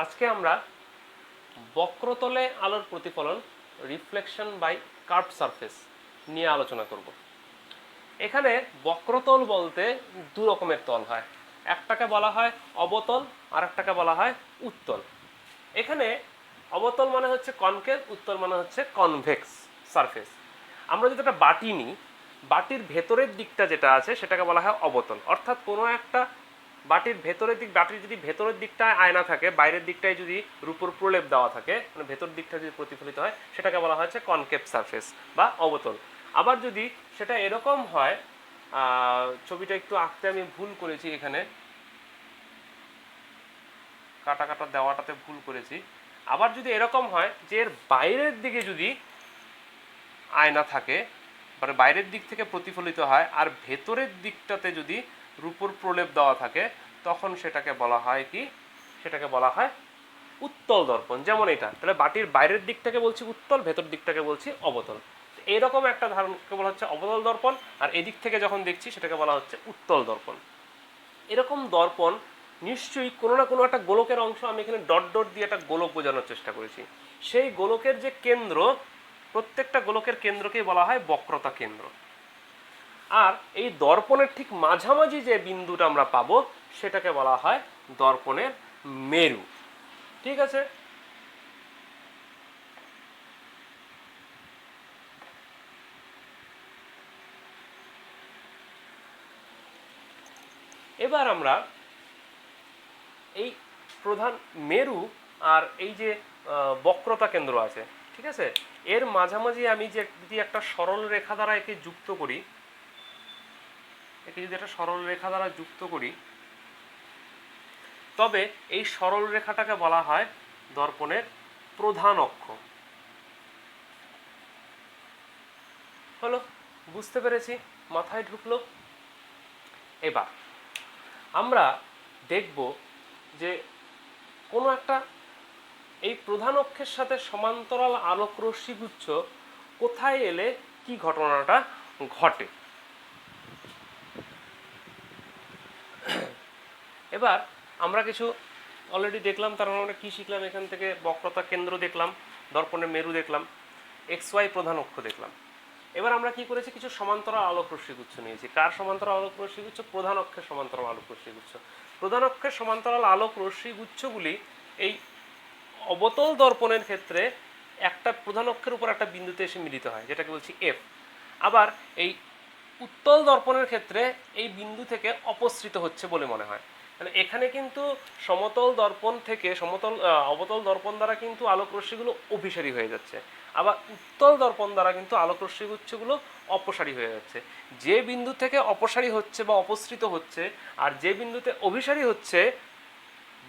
আজকে আমরা বক্রতলে আলোর প্রতিফলন রিফ্লেকশন বাই কার্ভ সারফেস নিয়ে আলোচনা করব। এখানে বক্রতল বলতে দু রকমের তল হয়, একটাকে বলা হয় অবতল আর একটাকে বলা হয় উত্তল। এখানে অবতল মানে হচ্ছে কনকেভ, উত্তল মানে হচ্ছে কনভেক্স সারফেস। আমরা যদি একটা বাটি নিই, বাটির ভেতরের দিকটা যেটা আছে সেটাকে বলা হয় অবতল, অর্থাৎ কোনো একটা বাটির ভেতরের দিক, বাটির যদি ভেতরের দিকটায় আয়না থাকে, বাইরের দিকটায় যদি রূপোর প্রলেপ দেওয়া থাকে, মানে ভেতর দিকটা যদি প্রতিফলিত হয়, সেটাকে বলা হচ্ছে কনকেভ সারফেস বা অবতল। আবার যদি সেটা এরকম হয়, ছবিটা একটু আঁকতে আমি ভুল করেছি, এখানে কাটা কাটা দেওয়াটাতে ভুল করেছি। আবার যদি এরকম হয় যে এর বাইরের দিকে যদি আয়না থাকে, মানে বাইরের দিক থেকে প্রতিফলিত হয়, আর ভেতরের দিকটাতে যদি রূপোর প্রলেপ দেওয়া থাকে, তখন সেটাকে বলা হয় কি? সেটাকে বলা হয় উত্তল দর্পণ। যেমন এটা, তাহলে বাটির বাইরের দিকটাকে বলছি উত্তল, ভেতর দিকটাকে বলছি অবতল। এইরকম একটা ধারণকে বলা হচ্ছে অবতল দর্পণ, আর এদিক থেকে যখন দেখছি সেটাকে বলা হচ্ছে উত্তল দর্পণ। এরকম দর্পণ নিশ্চয়ই কোনো না কোনো একটা গোলকের অংশ, আমি এখানে ডট ডট দিয়ে একটা গোলক বোঝানোর চেষ্টা করেছি। সেই গোলকের যে কেন্দ্র, প্রত্যেকটা গোলকের কেন্দ্রকেই বলা হয় বক্রতা কেন্দ্র। আর এই দর্পণের ঠিক মাঝামাঝি যে বিন্দুটা আমরা পাবো সেটাকে বলা হয় দর্পণের মেরু। ঠিক আছে? এবার আমরা এই প্রধান মেরু আর এই যে বক্রতা কেন্দ্র আছে, ঠিক আছে, এর মাঝামাঝি আমি যে যদি একটা সরল রেখা দ্বারা একে যুক্ত করি, একে যদি একটা সরল রেখা দ্বারা যুক্ত করি, তবে এই সরল রেখাটাকে বলা হয় দর্পণের প্রধান অক্ষ। হলো? বুঝতে পেরেছি? মাথায় ঢুকলো? এবার আমরা দেখব যে কোনো একটা এই প্রধান অক্ষের সাথে সমান্তরাল আলোক রশ্মিগুচ্ছ কোথায় এলে কি ঘটনাটা ঘটে। এবার আমরা কিছু অলরেডি দেখলাম, তার মানে আমরা কি শিখলাম এখান থেকে? বক্রতা কেন্দ্র দেখলাম, দর্পণের মেরু দেখলাম, এক্স ওয়াই প্রধান অক্ষ দেখলাম। এবার আমরা কি করেছি? কিছু সমান্তরাল আলোক রশ্মিগুচ্ছ নিয়েছি। কার সমান্তরাল আলোক রশ্মিগুচ্ছ? প্রধান অক্ষের সমান্তরাল আলোক রশ্মিগুচ্ছ। প্রধান অক্ষের সমান্তরাল আলোক রশ্মিগুচ্ছগুলি এই অবতল দর্পণের ক্ষেত্রে একটা প্রধান অক্ষের উপর একটা বিন্দুতে এসে মিলিত হয়, যেটাকে বলছি এফ। আবার এই উত্তল দর্পণের ক্ষেত্রে এই বিন্দু থেকে অপসৃত হচ্ছে বলে মনে হয়। মানে এখানে কিন্তু সমতল দর্পণ থেকে অবতল দর্পণ দ্বারা কিন্তু আলোক রশ্মিগুলো অভিসারী হয়ে যাচ্ছে, আবার উত্তল দর্পণ দ্বারা কিন্তু আলোক রশ্মিগুচ্ছগুলো অপসারী হয়ে যাচ্ছে। যে বিন্দু থেকে অপসারী হচ্ছে বা অপসৃত হচ্ছে, আর যে বিন্দুতে অভিসারী হচ্ছে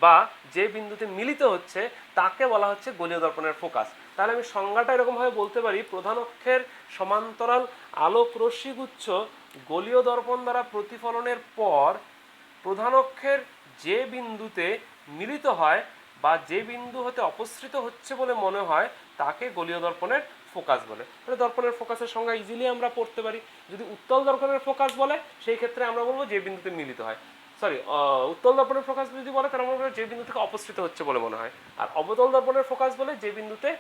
বা যে বিন্দুতে মিলিত হচ্ছে, তাকে বলা হচ্ছে গোলীয় দর্পণের ফোকাস। তাহলে আমি সংজ্ঞাটা এরকমভাবে বলতে পারি: প্রধান অক্ষের সমান্তরাল আলোক রশ্মিগুচ্ছ গোলীয় দর্পণ দ্বারা প্রতিফলনের পর প্রধান অক্ষের যে বিন্দুতে মিলিত হয় বা যে বিন্দু হতে অপসৃত হচ্ছে বলে মনে হয়, তাকে গোলীয় দর্পণের ফোকাস বলে। তাহলে দর্পণের ফোকাসের সংজ্ঞা ইজিলি আমরা পড়তে পারি। যদি উত্তল দর্পণের ফোকাস বলে, সেই ক্ষেত্রে আমরা বলবো যে বিন্দুতে মিলিত হয়। উত্তল দর্পণের ফোকাস যদি বলে, তাহলে আমরা বলবো যে বিন্দু থেকে অপসৃত হচ্ছে বলে মনে হয়। আর অবতল দর্পণের ফোকাস বলে যে বিন্দুতে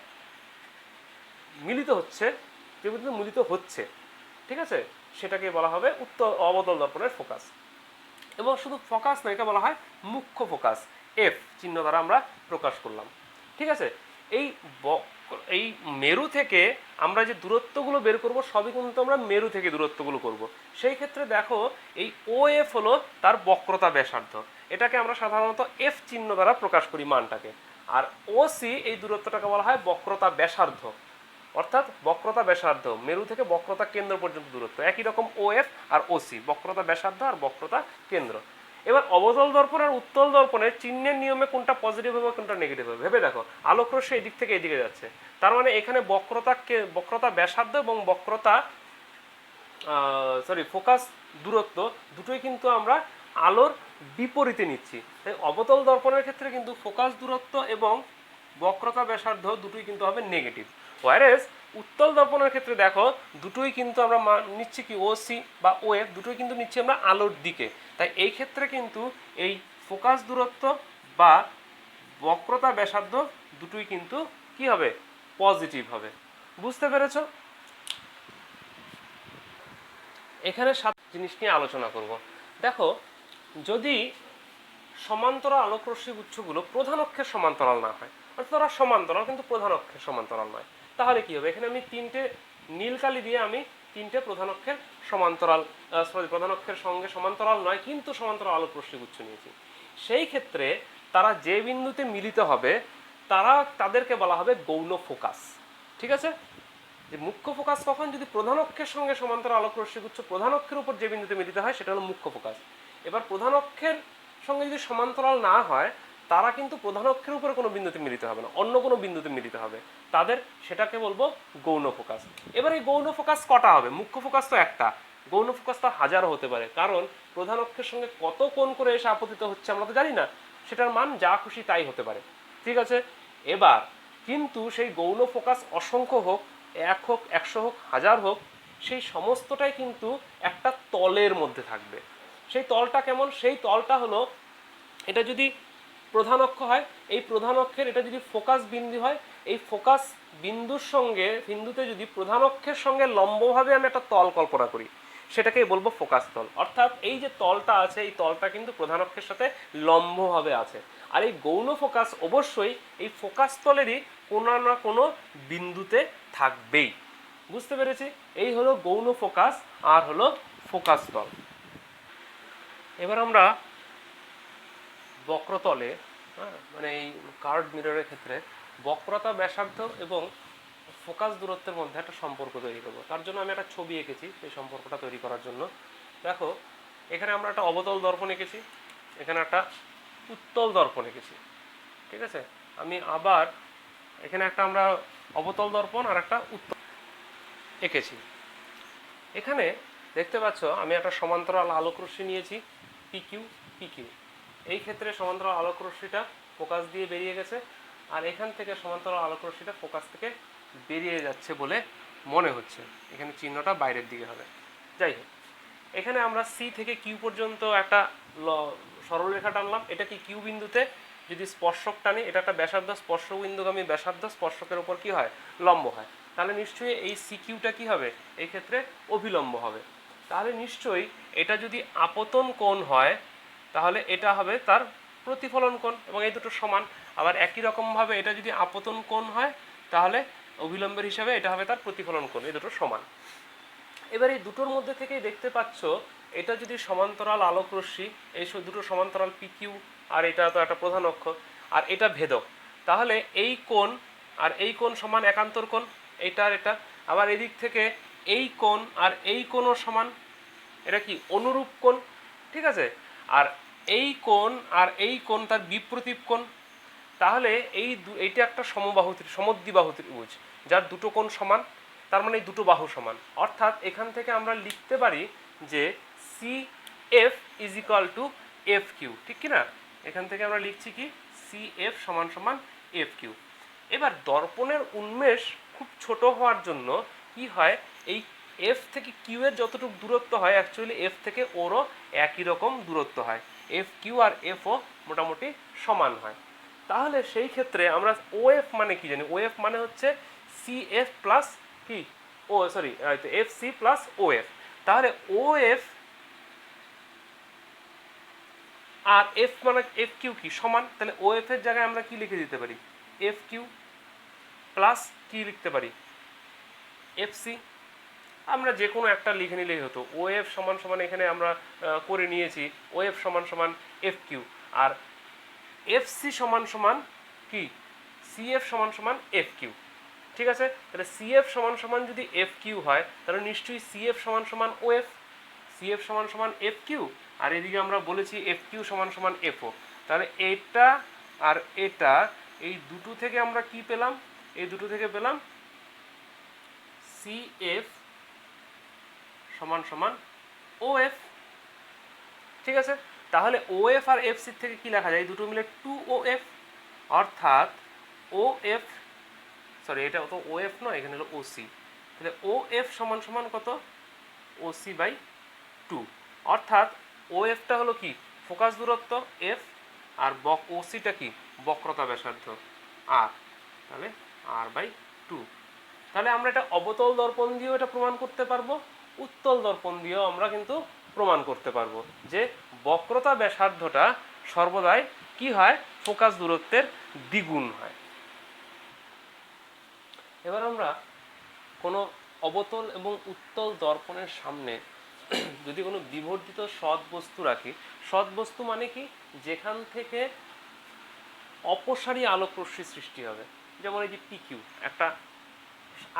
মিলিত হচ্ছে, যে বিন্দুতে মিলিত হচ্ছে, ঠিক আছে, সেটাকে বলা হবে অবতল দর্পণের ফোকাস। এবং শুধু ফোকাস না, এটা বলা হয় মুখ্য ফোকাস, এফ চিহ্ন দ্বারা আমরা প্রকাশ করলাম। ঠিক আছে? এই এই মেরু থেকে আমরা যে দূরত্বগুলো বের করব, সবই কিন্তু আমরা মেরু থেকে দূরত্বগুলো করব। সেই ক্ষেত্রে দেখো, এই ও এফ হলো তার বক্রতা ব্যাসার্ধ। এটাকে আমরা সাধারণত এফ চিহ্ন দ্বারা প্রকাশ করি মানটাকে। আর ও সি, এই দূরত্বটাকে বলা হয় বক্রতা ব্যাসার্ধ। অর্থাৎ বক্রতা ব্যাসার্ধ, মেরু থেকে বক্রতা কেন্দ্র পর্যন্ত দূরত্ব একই রকম। ও এফ আর ও সি, বক্রতা ব্যাসার্ধ আর বক্রতা কেন্দ্র। এবার অবতল দর্পণ আর উত্তল দর্পণের চিহ্নের নিয়মে কোনটা পজিটিভ হবে কোনটা নেগেটিভ হবে ভেবে দেখো। আলোক রশ্মি এদিক থেকে এদিকে যাচ্ছে, তার মানে এখানে বক্রতা ব্যাসার্ধ এবং ফোকাস দূরত্ব দুটোই কিন্তু আমরা আলোর বিপরীতে নিচ্ছি। তাই অবতল দর্পণের ক্ষেত্রে কিন্তু ফোকাস দূরত্ব এবং বক্রতা ব্যাসার্ধ দুটোই কিন্তু হবে নেগেটিভ। ওয়ারেস উত্তল দর্পণের ক্ষেত্রে দেখো, দুটোই কিন্তু আমরা নিচ্ছি কি, ও সি বা ও এফ, দুটোই কিন্তু নিচ্ছি আমরা আলোর দিকে। তাই এই ক্ষেত্রে কিন্তু এই ফোকাস দূরত্ব বা বক্রতা ব্যাসার্ধ দুটোই কিন্তু কি হবে, পজিটিভ হবে। বুঝতে পেরেছো? এখানে 7 জিনিস নিয়ে আলোচনা করব। দেখো, যদি সমান্তরাল আলোকরশ্মি গুচ্ছগুলো প্রধান অক্ষের সমান্তরাল না হয়, অর্থাৎ ওরা সমান্তরাল কিন্তু প্রধান অক্ষের সমান্তরাল নয়, তাহলে কি হবে? এখানে আমি তিনটে নীল কালি দিয়ে আমি তিনটে প্রধান অক্ষের সমান্তরাল, প্রধান অক্ষের সঙ্গে সমান্তরাল নয় কিন্তু সমান্তরাল আলোকরশ্মি গুচ্ছ নিয়েছি। সেই ক্ষেত্রে তারা যে বিন্দুতে মিলিত হবে তাদেরকে বলা হবে গৌণ ফোকাস। ঠিক আছে? যে মুখ্য ফোকাস কখন? যদি প্রধান অক্ষের সঙ্গে সমান্তরাল আলোকরশ্মি গুচ্ছ প্রধান অক্ষের উপর যে বিন্দুতে মিলিত হয় সেটা হলো মুখ্য ফোকাস। এবার প্রধান অক্ষের সঙ্গে যদি সমান্তরাল না হয় তারা কিন্তু প্রধান অক্ষের উপরে কোনো বিন্দুতে মিলিত হবে না, অন্য কোনো বিন্দুতে মিলিত হবে, তাদের সেটাকে বলবো গৌণ ফোকাস। এবার এই গৌণ ফোকাস কটা হবে? মুখ্য ফোকাস তো একটা, গৌণ ফোকাস তো হাজারও হতে পারে, কারণ প্রধান অক্ষের সঙ্গে কত কোণ করে এসে আপতিত হচ্ছে আমরা তো জানি না, সেটার মান যা খুশি তাই হতে পারে। ঠিক আছে? এবার কিন্তু সেই গৌণ ফোকাস অসংখ্য হোক, 1 হোক, 100 হোক, 1000 হোক, সেই সমস্তটাই কিন্তু একটা তলের মধ্যে থাকবে। সেই তলটা কেমন? সেই তলটা হলো, এটা যদি প্রধান অক্ষ হয়, এই প্রধান অক্ষের এটা যদি ফোকাস বিন্দু হয়, এই ফোকাস বিন্দুতে যদি প্রধান অক্ষের সঙ্গে লম্বভাবে আমি একটা তল কল্পনা করি, সেটাকেই বলবো ফোকাস তল। অর্থাৎ এই যে তলটা আছে, এই তলটা কিন্তু প্রধান অক্ষের সাথে লম্বভাবে আছে। আর এই গৌণ ফোকাস অবশ্যই এই ফোকাস তলেরই কোনো না কোনো বিন্দুতে থাকবেই। বুঝতে পেরেছি? এই হলো গৌণ ফোকাস আর হলো ফোকাস তল। এবার আমরা বক্রতলে, মানে এই কার্ভ মিররের ক্ষেত্রে বক্রতা ব্যাসার্ধ এবং ফোকাস দূরত্বের মধ্যে একটা সম্পর্ক তৈরি করবো। তার জন্য আমি একটা ছবি এঁকেছি সেই সম্পর্কটা তৈরি করার জন্য। দেখো, এখানে আমরা একটা অবতল দর্পণ এঁকেছি, এখানে একটা উত্তল দর্পণ এঁকেছি। ঠিক আছে? আমি আবার এখানে একটা আমরা অবতল দর্পণ আর একটা উত্তল এঁকেছি। এখানে দেখতে পাচ্ছ আমি একটা সমান্তরাল আলোকরশ্মি নিয়েছি, পিকিউ পিকিউ। এই ক্ষেত্রে সমান্তরাল আলোকরশ্মিটা ফোকাস দিয়ে বেরিয়ে গেছে, আর এখান থেকে সমান্তরাল আলোকরশ্মিটা ফোকাস থেকে বেরিয়ে যাচ্ছে বলে মনে হচ্ছে। এখানে চিহ্নটা বাইরের দিকে হবে। যাই হোক, এখানে আমরা সি থেকে কিউ পর্যন্ত একটা সরলরেখা টানলাম। এটা কি কিউ বিন্দুতে যদি স্পর্শক টানি, এটা একটা ব্যাসার্ধ, স্পর্শক বিন্দুগামী ব্যাসার্ধ স্পর্শকের উপর কি হয়? লম্ব হয়। তাহলে নিশ্চয়ই এই সি কিউটা কি হবে? এই ক্ষেত্রে অভিলম্ব হবে। তাহলে নিশ্চয়ই এটা যদি আপতন কোণ হয় তাহলে এটা হবে তার প্রতিফলন কোণ, এবং এই দুটো সমান। আবার একই রকমভাবে এটা যদি আপতন কোণ হয় তাহলে অভিলম্বের হিসাবে এটা হবে তার প্রতিফলন কোণ, এই দুটো সমান। এবার এই দুটোর মধ্যে থেকেই দেখতে পাচ্ছ এটা যদি সমান্তরাল আলোকরশ্মি, এই দুটো সমান্তরাল পিকিউ, আর এটা তো একটা প্রধান অক্ষ, আর এটা ভেদক, তাহলে এই কোণ আর এই কোণ সমান একান্তর কোণ, এইটা আর এটা। আবার এদিক থেকে এই কোণ আর এই কোণও সমান, এটা কি অনুরূপ কোণ। ঠিক আছে? আর এই কোণ আর এই কোণ তার বিপ্রতীপ কোণ। তাহলে এইটা একটা সমদ্বিবাহু ত্রিভুজ যার দুটো কোণ সমান, তার মানে এই দুটো বাহু সমান। অর্থাৎ এখান থেকে আমরা লিখতে পারি যে C F is equal to F Q. ঠিক কি না? এখান থেকে আমরা লিখছি কি সি এফ সমান সমান এফ কিউ। এবার দর্পণের উন্মেষ খুব ছোট হওয়ার জন্য কি হয়, এই এফ থেকে কিউ এর যতটুকু দূরত্ব হয় অ্যাকচুয়ালি এফ থেকে ওরও একই রকম দূরত্ব হয়, এফ কিউ আর এফও মোটামুটি সমান হয়। তাহলে সেই ক্ষেত্রে আমরা ওএফ মানে কি জানি? ওএফ মানে হচ্ছে সি এফ প্লাস কি এফ সি প্লাস ওএফ। তাহলে ওএফ আর এফ মানে এফ কিউ কি সমান, তাহলে ওএফ এর জায়গায় আমরা কি লিখে দিতে পারি? এফ কিউ প্লাস কি লিখতে পারি? F C. আমরা যে কোনো একটা লিখে নিলেই হতো। ওএফ সমান সমান এখানে আমরা করে নিয়েছি ওএফ সমান সমান এফ কিউ, আর এফ সি সমান সমান কি সি এফ সমান সমান এফ কিউ। ঠিক আছে? তাহলে সি এফ সমান সমান যদি এফ কিউ হয় তাহলে নিশ্চয়ই সি এফ সমান সমান ওএফ, সি এফ সমান সমান এফ কিউ, আর এদিকে আমরা বলেছি এফ কিউ সমান সমান এফও। তাহলে এটা আর এটা, এই দুটো থেকে আমরা কি পেলাম? এই দুটো থেকে পেলাম সি এফ সমান সমান ওএফ। ঠিক আছে? তাহলে ওএফ আর এফ সি থেকে কি লেখা যায়? এই দুটো মিলে 2OF, অর্থাৎ ওএফ, সরি এটা তো ওএফ নয়, এখানে হলো ওসি। তাহলে ওএফ সমান সমান কত? O C by 2। অর্থাৎ ওএফটা হলো কি ফোকাস দূরত্ব এফ, আর ওসিটা কি বক্রতা ব্যাসার্ধ আর, তাহলে r/2। তাহলে আমরা এটা অবতল দর্পণ দিয়েও এটা প্রমাণ করতে পারবো, উত্তল দর্পণ দিয়েও আমরা কিন্তু প্রমাণ করতে পারবো যে বক্রতা ব্যাসার্ধটা সর্বদাই কি হয়, ফোকাস দূরত্বের দ্বিগুণ হয়। এবার আমরা কোনো অবতল এবং উত্তল দর্পণের সামনে যদি কোনো বিবর্ধিত সৎ বস্তু রাখি, সৎ বস্তু মানে কি, যেখান থেকে অপসারী আলোক রশ্মি সৃষ্টি হবে, যেমন এই যে পিকিউ, একটা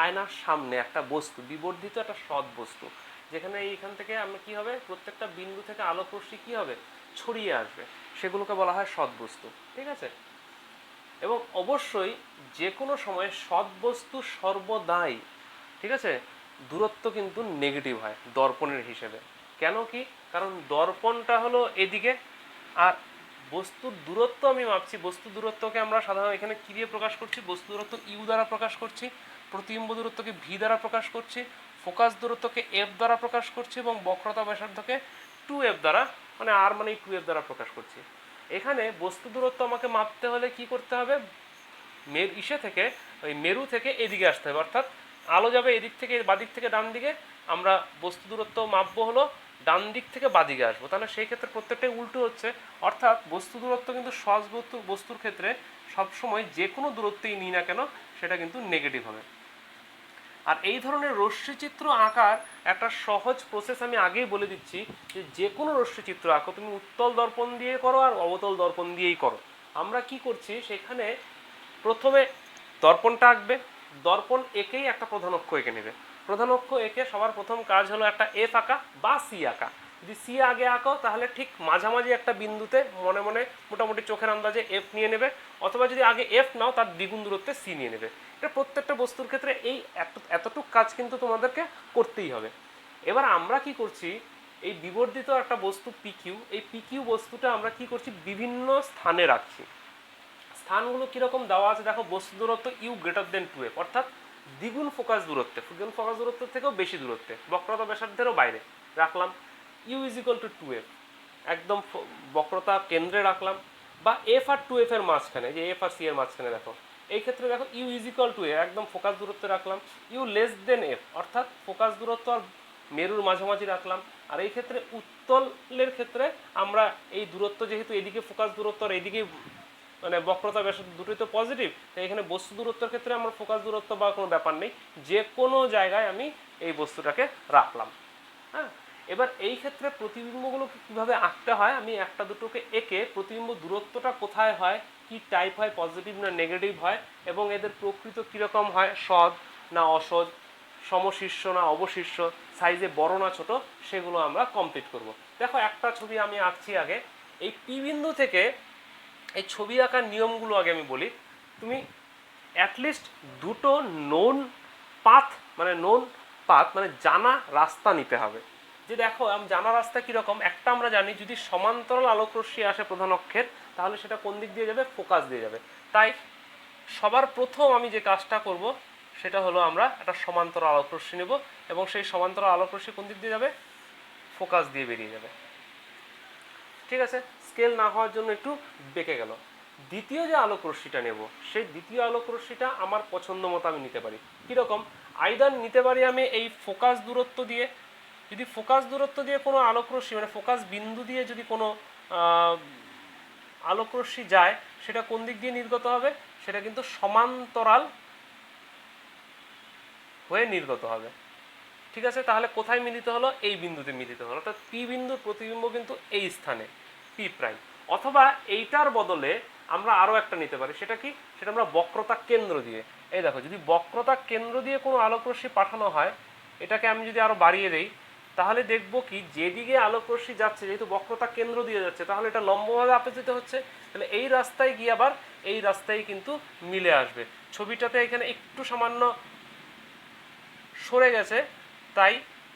আয়নার সামনে একটা বস্তু, বিবর্ধিত একটা সৎ বস্তু, যেখানে এইখান থেকে আমরা কি হবে, প্রত্যেকটা বিন্দু থেকে আলোক রশ্মি কি হবে, ছড়িয়ে আসবে, সেগুলোকে বলা হয় সৎ বস্তু। ঠিক আছে, এবং অবশ্যই যে কোনো সময় সৎ বস্তু সর্বদাই, ঠিক আছে, দূরত্ব কিন্তু নেগেটিভ হয় দর্পণের হিসেবে। কেন কি, কারণ দর্পণটা হলো এদিকে, আর বস্তুর দূরত্ব আমি মাপছি, বস্তু দূরত্বকে আমরা সাধারণত এখানে কি দিয়ে প্রকাশ করছি, বস্তু দূরত্ব ইউ দ্বারা প্রকাশ করছি, প্রতিবিম্ব দূরত্বকে ভি দ্বারা প্রকাশ করছি, ফোকাস দূরত্বকে এফ দ্বারা প্রকাশ করছি, এবং বক্রতা ব্যাসার্ধকে 2f দ্বারা, মানে আর মানে 2f দ্বারা প্রকাশ করছি। এখানে বস্তু দূরত্ব আমাকে মাপতে হলে কি করতে হবে, ওই মেরু থেকে এদিকে আসতে হবে, অর্থাৎ আলো যাবে এদিক থেকে বাদিক থেকে ডান দিকে, আমরা বস্তু দূরত্ব মাপবো হলো ডান দিক থেকে বাদিকে আসবো, তাহলে সেই ক্ষেত্রে প্রত্যেকটাই উল্টো হচ্ছে, অর্থাৎ বস্তু দূরত্ব কিন্তু সৎ বস্তুর ক্ষেত্রে সবসময় যে কোনো দূরত্বেই নিই না কেন সেটা কিন্তু নেগেটিভ হবে। আর এই ধরনের রশ্মিচিত্র আঁকার একটা সহজ প্রসেস আমি আগেই বলে দিচ্ছি, যে কোনো রশ্মিচিত্র আঁকো তুমি উত্তল দর্পণ দিয়ে করো আর অবতল দর্পণ দিয়েই করো। আমরা কি করছি, সেখানে প্রথমে দর্পণটা আঁকবে, দর্পণ এঁকেই একটা প্রধান অক্ষ এঁকে নেবে, প্রধান অক্ষ এঁকে সবার প্রথম কাজ হলো একটা এফ আঁকা বা সি আঁকা। যদি সি আগে আঁকো তাহলে ঠিক মাঝামাঝি একটা বিন্দুতে মনে মনে মোটামুটি চোখের আন্দাজে এফ নিয়ে নেবে, অথবা যদি আগে এফ নাও তার দ্বিগুণ দূরত্বে সি নিয়ে নেবে। এটা প্রত্যেকটা বস্তুর ক্ষেত্রে এই এতটুকু কাজ কিন্তু তোমাদেরকে করতেই হবে। এবার আমরা কি করছি, এই বিবর্ধিত একটা বস্তু পিকিউ, এই পিকিউ বস্তুটা আমরা কি করছি, বিভিন্ন স্থানে রাখছি। স্থানগুলো কীরকম দেওয়া আছে দেখো, বস্তু দূরত্ব ইউ গ্রেটার দেন 2f, অর্থাৎ দ্বিগুণ ফোকাস দূরত্বে, দ্বিগুণ ফোকাস দূরত্বের থেকেও বেশি দূরত্বে, বক্রতা ব্যাসার্ধেরও বাইরে রাখলাম। You is equal two 2f, একদম বক্রতা কেন্দ্রে রাখলাম, বা এফ আর 2f এর মাঝখানে, যে এফ আর সি এর মাঝখানে দেখো, এই ক্ষেত্রে দেখো ইউ ইজ ইকুয়াল টু এ, একদম ফোকাস দূরত্বে রাখলাম। ইউ লেস দেন এফ, অর্থাৎ ফোকাস দূরত্ব আর মেরুর মাঝামাঝি রাখলাম। আর এই ক্ষেত্রে উত্তলের ক্ষেত্রে আমরা এই দূরত্ব যেহেতু এদিকে ফোকাস দূরত্ব আর এদিকে মানে বক্রতা ব্যাসার্ধ দুটোই তো পজিটিভ, তাই এখানে বস্তু দূরত্বের ক্ষেত্রে আমার ফোকাস দূরত্ব বা কোনো ব্যাপার নেই, যে কোনো জায়গায় আমি এই বস্তুটাকে রাখলাম। হ্যাঁ, এবার এই ক্ষেত্রে প্রতিবিম্বগুলোকে কীভাবে আঁকতে হয়, আমি একটা দুটোকে এঁকে প্রতিবিম্ব দূরত্বটা কোথায় হয়, কি টাইপ হয়, পজিটিভ না নেগেটিভ হয়, এবং এদের প্রকৃত কীরকম হয়, সৎ না অসৎ, সমশীর্ষ না অবশীর্ষ, সাইজে বড় না ছোট, সেগুলো আমরা কমপ্লিট করব। দেখো একটা ছবি আমি আঁকছি আগে, এই পি বিন্দু থেকে এই ছবি আঁকার নিয়মগুলো আগে আমি বলি। তুমি অ্যাটলিস্ট দুটো নোন পাথ মানে জানা রাস্তা নিতে হবে। যে দেখো জানা রাস্তা কীরকম, একটা আমরা জানি যদি সমান্তরাল আলোক রশ্মি আসে প্রধান অক্ষের, তাহলে সেটা কোন দিক দিয়ে যাবে, ফোকাস দিয়ে যাবে। তাই সবার প্রথম আমি যে কাজটা করব সেটা হলো আমরা একটা সমান্তরাল আলোক রশ্মি নেব, এবং সেই সমান্তরাল আলোক রশ্মি কোন দিক দিয়ে যাবে, ফোকাস দিয়ে বেরিয়ে যাবে। ঠিক আছে, স্কেল না হওয়ার জন্য একটু বেঁকে গেল। দ্বিতীয় যে আলোক রশ্মিটা নেব, সেই দ্বিতীয় আলোক রশ্মিটা আমার পছন্দ মতো আমি নিতে পারি। কীরকম, আইদার নিতে পারি আমি এই ফোকাস দূরত্ব দিয়ে, যদি ফোকাস দূরত্ব দিয়ে কোনো আলোক রশ্মি মানে ফোকাস বিন্দু দিয়ে যদি কোনো আলোক রশ্মি যায়, সেটা কোন দিক দিয়ে নির্গত হবে, সেটা কিন্তু সমান্তরাল হয়ে নির্গত হবে। ঠিক আছে, তাহলে কোথায় মিলিত হলো, এই বিন্দুতে মিলিত হলো, অর্থাৎ পি বিন্দুর প্রতিবিম্ব কিন্তু এই স্থানে পি প্রাইম। অথবা এইটার বদলে আমরা আরও একটা নিতে পারি, সেটা কি, সেটা আমরা বক্রতা কেন্দ্র দিয়ে, এই দেখো যদি বক্রতা কেন্দ্র দিয়ে কোনো আলোক রশ্মি পাঠানো হয়, এটাকে আমি যদি আরও বাড়িয়ে দেই, তাহলে দেখবো কি, যেদিকে আলোক রশ্মি যাচ্ছে, যেহেতু বক্রতা কেন্দ্র দিয়ে যাচ্ছে, তাহলে এটা লম্বভাবে আপেক্ষিত হচ্ছে, তাহলে এই রাস্তায় গিয়ে আবার এই রাস্তায় কিন্তু মিলে আসবে। ছবিটাতে এখানে একটু সামান্য সরে গেছে, তাই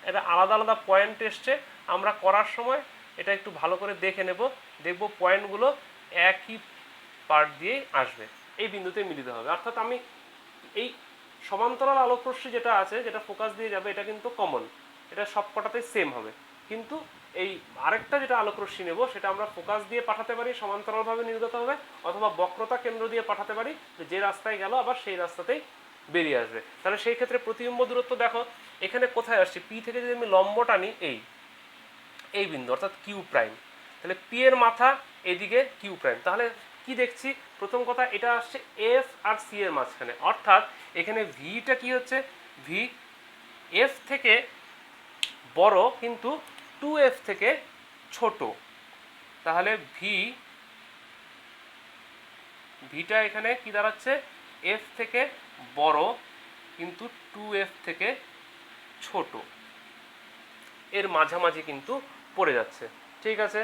এটা আলাদা আলাদা পয়েন্ট এসছে। আমরা করার সময় এটা একটু ভালো করে দেখে নেব, দেখব পয়েন্টগুলো একই পার্ট দিয়েই আসবে, এই বিন্দুতে মিলিত হবে। অর্থাৎ আমি এই সমান্তরাল আলোক রশ্মি যেটা আছে, যেটা ফোকাস দিয়ে যাবে, এটা কিন্তু কমন, এটা সব কটাতেই সেম হবে, কিন্তু এই আরেকটা যেটা আলোক রশ্মি নেব সেটা আমরা ফোকাস দিয়ে পাঠাতে পারি সমান্তরালভাবে নির্গত হবে, অথবা বক্রতা কেন্দ্র দিয়ে পাঠাতে পারি, যে রাস্তায় গেল আবার সেই রাস্তাতেই বেরিয়ে আসবে। তাহলে সেই ক্ষেত্রে প্রতিবিম্ব দূরত্ব দেখো এখানে কোথায় আসছে, পি থেকে যদি আমি লম্ব টানি এই বিন্দু অর্থাৎ কিউ প্রাইম, তাহলে পি এর মাথা এদিকে কিউ প্রাইম, তাহলে কি দেখছি প্রথম কথা এটা আসছে এফ আর সি এর মাঝখানে, অর্থাৎ এখানে ভিটা কি হচ্ছে, ভি এফ থেকে বড় কিন্তু 2f থেকে ছোট, তাহলে ভিটা এখানে কি দাঁড়াচ্ছে, এফ থেকে বড় কিন্তু 2f থেকে ছোট, এর মাঝামাঝি কিন্তু পড়ে যাচ্ছে। ঠিক আছে,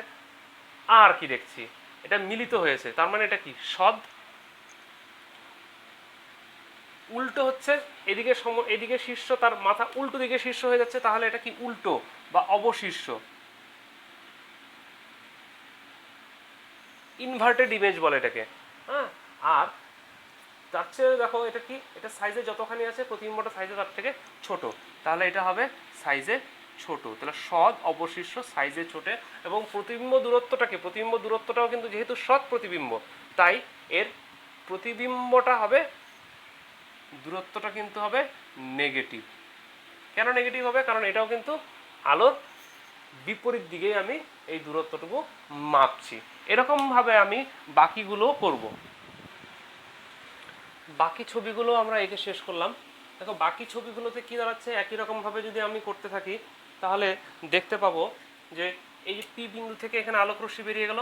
আর কি দেখছি, এটা মিলিত হয়েছে, তার মানে এটা কি সদ, উল্টো হচ্ছে, এদিকে শীর্ষ, তার মাথা উল্টো দিকে শীর্ষ হয়ে যাচ্ছে, তাহলে এটা কি উল্টো বা অবশীর্ষ, ইনভার্টেড ইমেজ বলে এটাকে। হ্যাঁ, আর তার চেয়ে দেখো এটা কি, এটা সাইজে যতখানি আছে প্রতিবিম্বটা সাইজে তার থেকে ছোট, তাহলে এটা হবে সাইজে ছোট, তাহলে সৎ অবশিষ্ট সাইজে ছোট, এবং প্রতিবিম্ব দূরত্বটাও কিন্তু যেহেতু সৎ প্রতিবিম্ব, তাই এর প্রতিবিম্বটা হবে, দূরত্বটা কিন্তু হবে নেগেটিভ। কেন নেগেটিভ হবে, কারণ এটাও কিন্তু আলোর বিপরীত দিকেই আমি এই দূরত্বটুকু মাপছি। এরকম ভাবে আমি বাকিগুলো করব। বাকি ছবিগুলো আমরা এঁকে শেষ করলাম। দেখো বাকি ছবিগুলোতে কি দাঁড়াচ্ছে, একই রকম ভাবে যদি আমি করতে থাকি তাহলে দেখতে পাবো যে এই যে পি বিন্দু থেকে এখানে আলোক রশ্মি বেরিয়ে গেল,